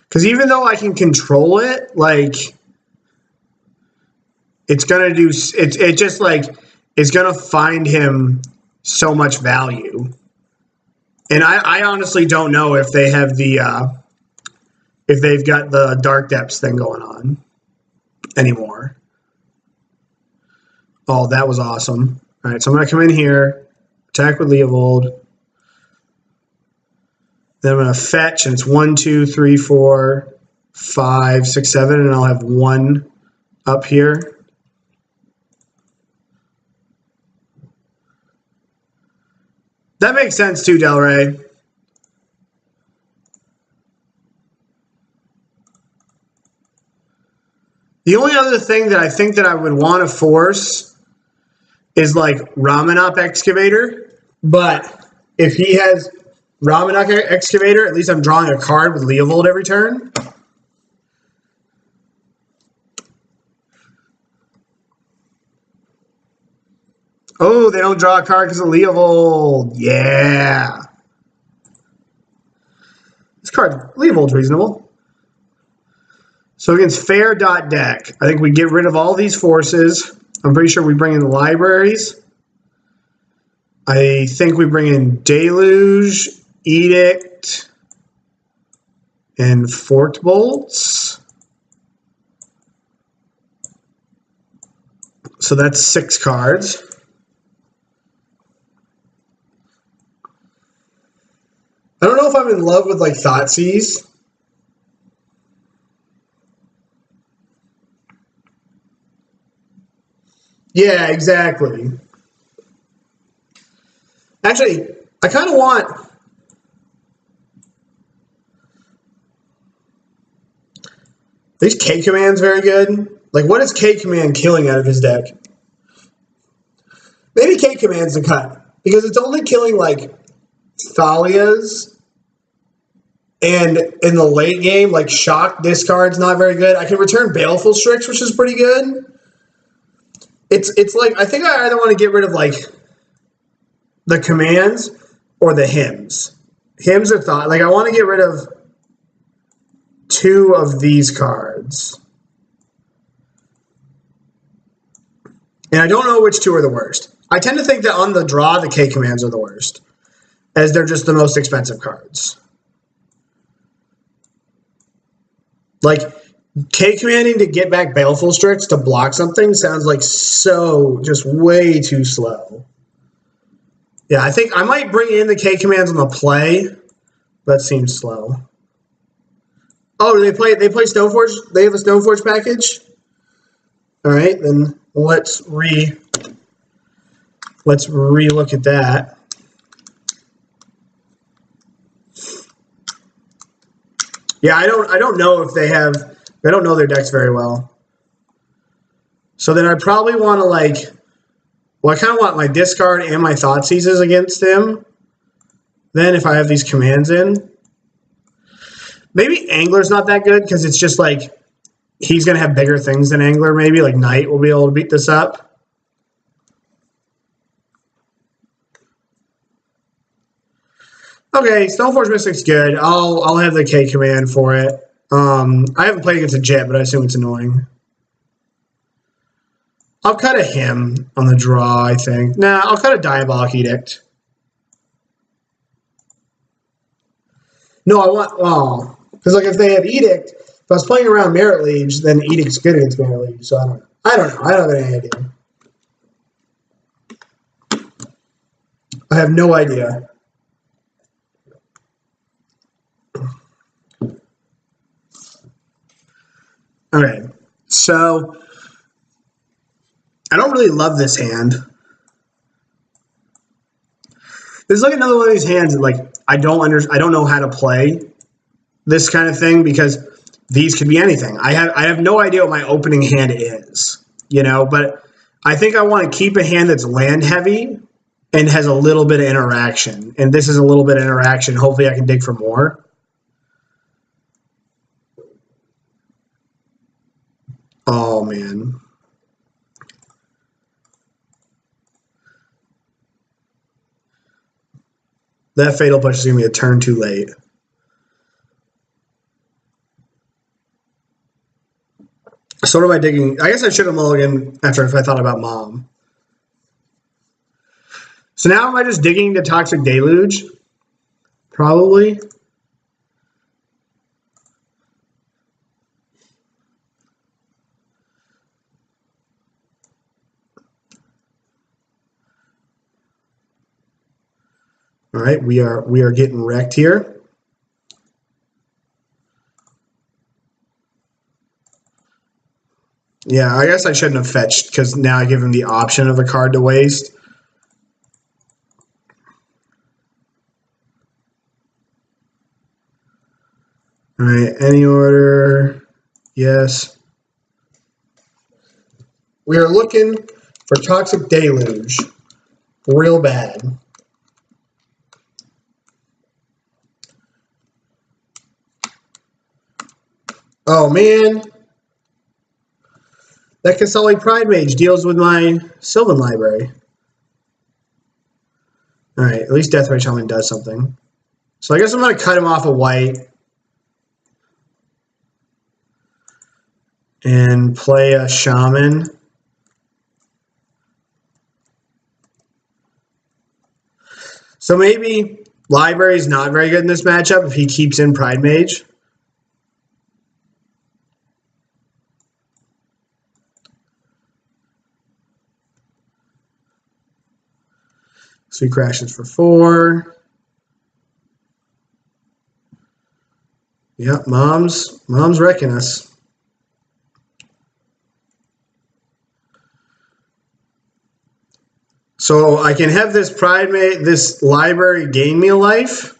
Because even though I can control it, like, it's going to do, it just, like, is going to find him so much value. And I honestly don't know if they have the, if they've got the Dark Depths thing going on anymore. Oh, that was awesome. All right, so I'm going to come in here, attack with Leovold. Then I'm going to fetch, and it's 1, 2, 3, 4, 5, 6, 7, and I'll have 1 up here. That makes sense too, Del Rey. The only other thing that I think that I would want to force is like Ramanop Excavator. But if he has Ramanop Excavator, at least I'm drawing a card with Leovold every turn. Oh, they don't draw a card because of Leovold. Yeah. This card, Leovold's reasonable. So against Fair.deck, I think we get rid of all these forces. I'm pretty sure we bring in the libraries. I think we bring in Deluge, Edict, and Forked Bolts. So that's 6 cards. I don't know if I'm in love with like Thoughtseize. Yeah, exactly. Actually, I kind of want... These K commands very good. Like, what is K command killing out of his deck? Maybe K command's the cut. Because it's only killing, like, Thalias. And in the late game, like, Shock discard's not very good. I can return Baleful Strix, which is pretty good. It's like, I think I either want to get rid of, like, the commands or the hymns. Hymns are thought. Like, I want to get rid of 2 of these cards. And I don't know which 2 are the worst. I tend to think that on the draw, the K commands are the worst, as they're just the most expensive cards. Like, K commanding to get back Baleful Strix to block something sounds like so just way too slow. Yeah, I think I might bring in the K commands on the play. That seems slow. Oh, do they play Stoneforge? They have a Stoneforge package? All right, then let's re-look at that. Yeah, I don't know if they have... I don't know their decks very well. So then I probably want to, like... Well, I kind of want my discard and my Thoughtseizes against him. Then if I have these commands in... Maybe Angler's not that good, because it's just, like... He's going to have bigger things than Angler, maybe. Like, Knight will be able to beat this up. Okay, Stoneforge Mystic's good. I'll have the K command for it. I haven't played against a Jet, but I assume it's annoying. I'll cut a Hymm on the draw, I think. Nah, I'll cut a Diabolic Edict. No, I want... Oh, because, like, if they have Edict... If I was playing around Merit Liege, then Edict's good against Merit Liege, so I don't know. I don't have any idea. I have no idea. Okay, so I don't really love this hand. This is like another one of these hands that, like, I don't know how to play this kind of thing, because these could be anything. I have no idea what my opening hand is, you know, but I think I want to keep a hand that's land heavy and has a little bit of interaction. And this is a little bit of interaction. Hopefully I can dig for more. Oh, man. That Fatal Push is going to be a turn too late. So what am I digging? I guess I should have mulliganed after if I thought about Mom. So now am I just digging to Toxic Deluge? Probably. All right, we are getting wrecked here. Yeah, I guess I shouldn't have fetched, because now I give him the option of a card to waste. All right, any order? Yes. We are looking for Toxic Deluge. Real bad. Oh, man. That Kasali Pride Mage deals with my Sylvan Library. Alright, at least Deathrite Shaman does something. So I guess I'm going to cut him off a white. and play a Shaman. So maybe Library's not very good in this matchup if he keeps in Pride Mage. So he crashes for 4. Yep, Mom's wrecking us. So I can have this this Library gain me a life.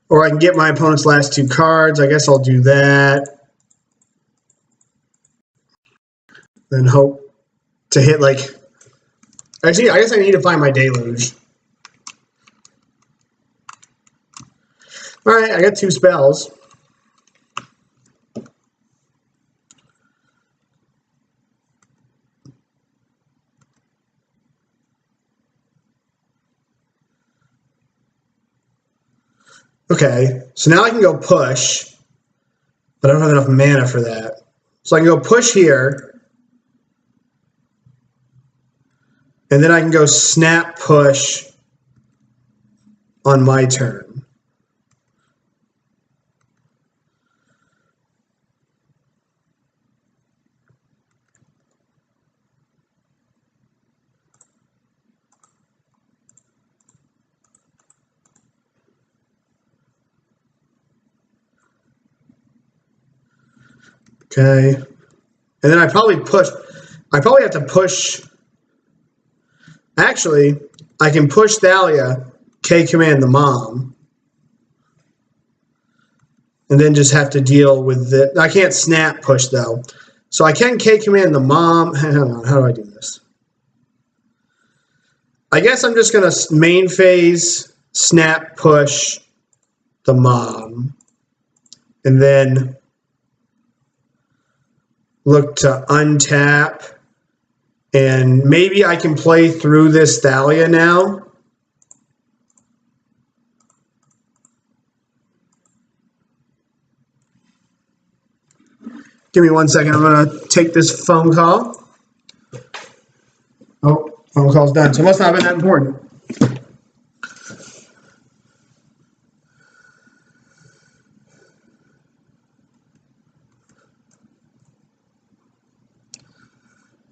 Or I can get my opponent's last 2 cards. I guess I'll do that. Then hope to hit like... Actually, I guess I need to find my Deluge. Alright, I got 2 spells. Okay, so now I can go push, but I don't have enough mana for that. So I can go push here, and then I can go snap push on my turn. Okay, and then I probably have to push. Actually, I can push Thalia, K command the Mom, and then just have to deal with it. I can't snap push though, so I can K command the Mom. Hang on, how do I do this? I guess I'm just gonna main phase snap push the Mom, and then look to untap, and maybe I can play through this Thalia now. Give me 1 second, I'm gonna take this phone call. Oh, phone call's done, so it must not have been that important.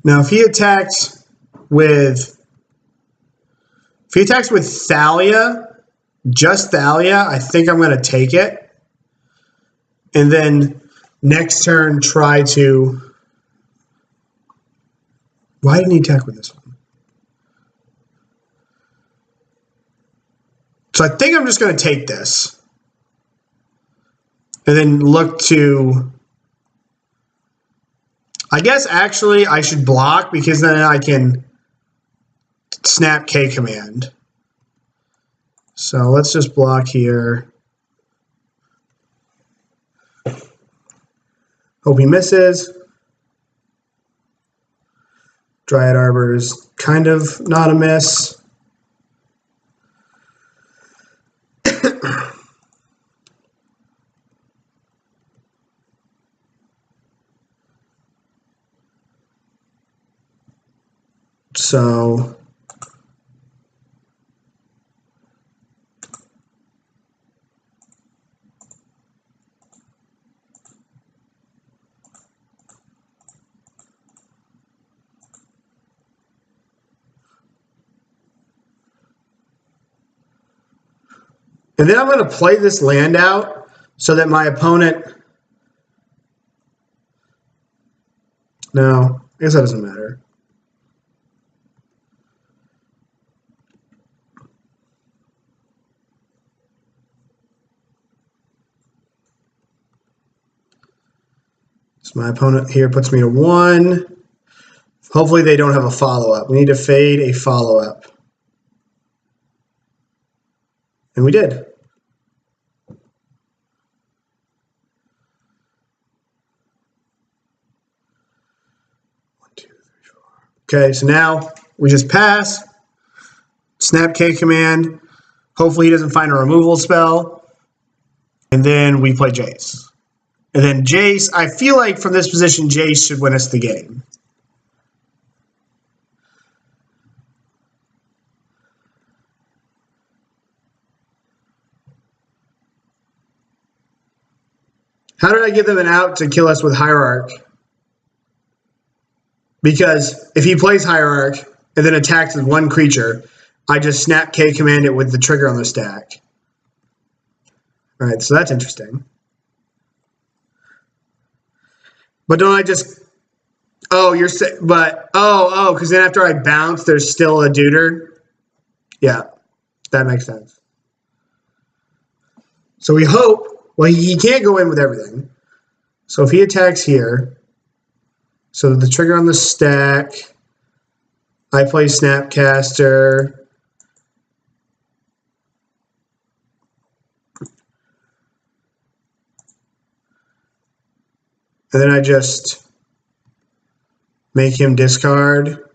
Now, if he attacks with Thalia, just Thalia, I think I'm going to take it. And then next turn try to... Why didn't he attack with this one? So I think I'm just going to take this. And then look to... I guess actually I should block because then I can snap K command. So let's just block here. Hope he misses. Dryad Arbor is kind of not a miss. So and then I'm going to play this land out so that my opponent... No, I guess that doesn't matter. So my opponent here puts me to 1. Hopefully they don't have a follow-up. We need to fade a follow-up. And we did. 1, 2, 3, 4. Okay, so now we just pass. Snap K command. Hopefully he doesn't find a removal spell. And then we play Jace. And then Jace, I feel like from this position, Jace should win us the game. How did I give them an out to kill us with Hierarch? Because if he plays Hierarch and then attacks with one creature, I just snap K command it with the trigger on the stack. All right, so that's interesting. But don't I just... Oh, you're saying... But... Oh, because then after I bounce, there's still a duder? Yeah, that makes sense. So we hope... Well, he can't go in with everything. So if he attacks here... So the trigger on the stack... I play Snapcaster... And then I just make him discard,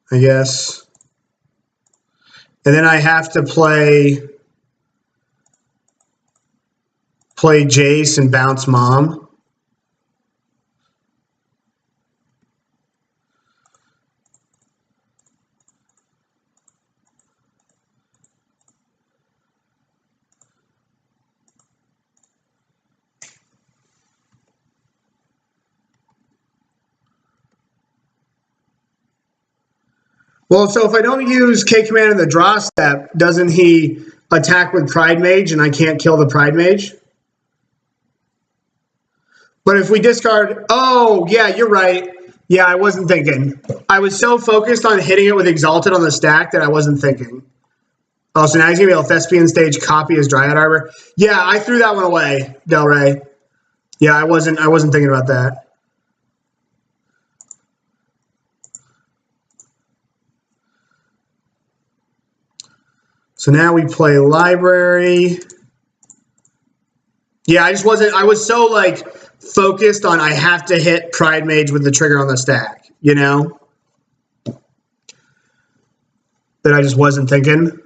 I guess. And then I have to play Jace and bounce Mom. Well, so if I don't use K command in the draw step, doesn't he attack with Pride Mage and I can't kill the Pride Mage? But if we discard... Oh, yeah, you're right. Yeah, I wasn't thinking. I was so focused on hitting it with Exalted on the stack that I wasn't thinking. Oh, so now he's going to be able to Thespian Stage, copy his Dryad Arbor. Yeah, I threw that one away, Del Rey. Yeah, I wasn't thinking about that. So now we play Library. Yeah, I was so like focused on I have to hit Pride Mage with the trigger on the stack, you know? That I just wasn't thinking.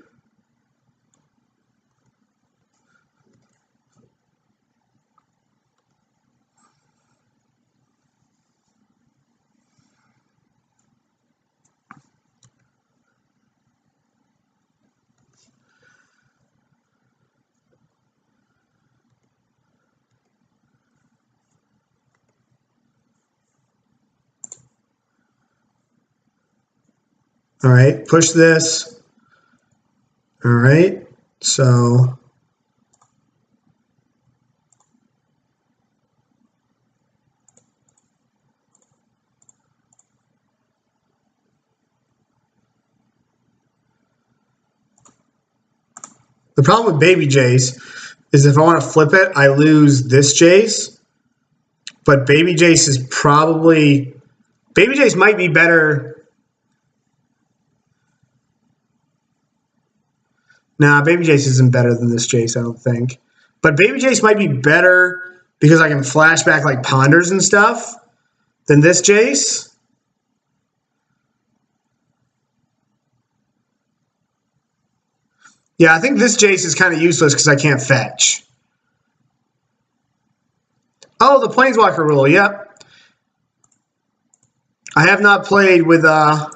All right, push this. All right, so the problem with Baby Jace is if I want to flip it, I lose this Jace. But Baby Jace is probably... Baby Jace might be better... Nah, Baby Jace isn't better than this Jace, I don't think. But Baby Jace might be better because I can flashback like Ponders and stuff than this Jace. Yeah, I think this Jace is kind of useless because I can't fetch. Oh, the Planeswalker rule, yep. I have not played with both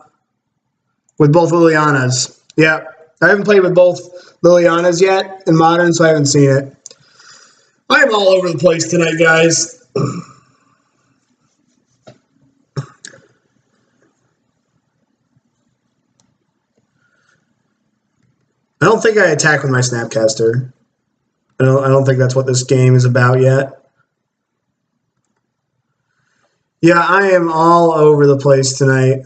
Lilianas. Yep. I haven't played with both Lilianas yet in Modern, so I haven't seen it. I am all over the place tonight, guys. I don't think I attack with my Snapcaster. I don't think that's what this game is about yet. Yeah, I am all over the place tonight.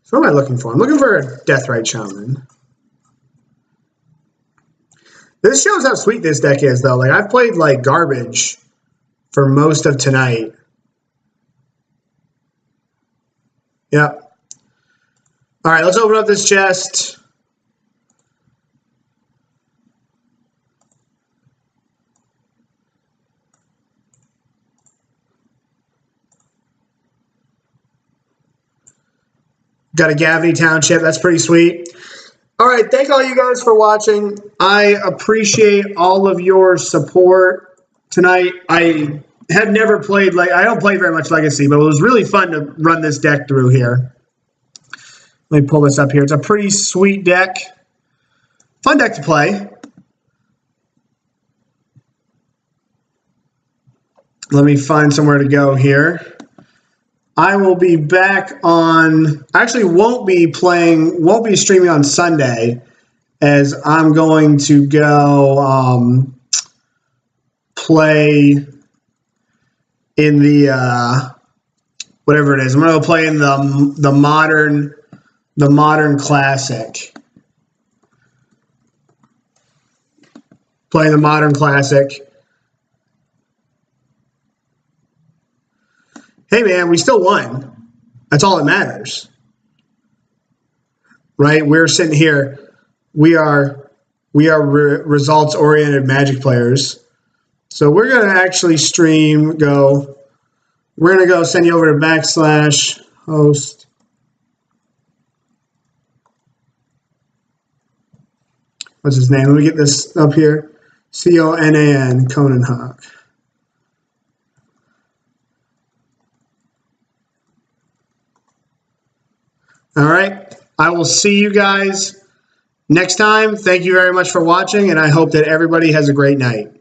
So what am I looking for? I'm looking for a Deathrite Shaman. This shows how sweet this deck is, though. Like, I've played, like, garbage for most of tonight. Yep. All right, let's open up this chest. Got a Gavney Township. That's pretty sweet. All right, thank all you guys for watching. I appreciate all of your support tonight. I had never played, I don't play very much Legacy, but it was really fun to run this deck through here. Let me pull this up here. It's a pretty sweet deck. Fun deck to play. Let me find somewhere to go here. I will be back on, actually won't be streaming on Sunday, as I'm going to go play in the, whatever it is. I'm going to go play in the Modern Classic. Playing the Modern Classic. Hey man, we still won. That's all that matters. Right? We're sitting here. We are results-oriented Magic players. So we're going to actually stream, we're going to go send you over to /host. What's his name? Let me get this up here. Conan, Conan Hawk. All right. I will see you guys next time. Thank you very much for watching, and I hope that everybody has a great night.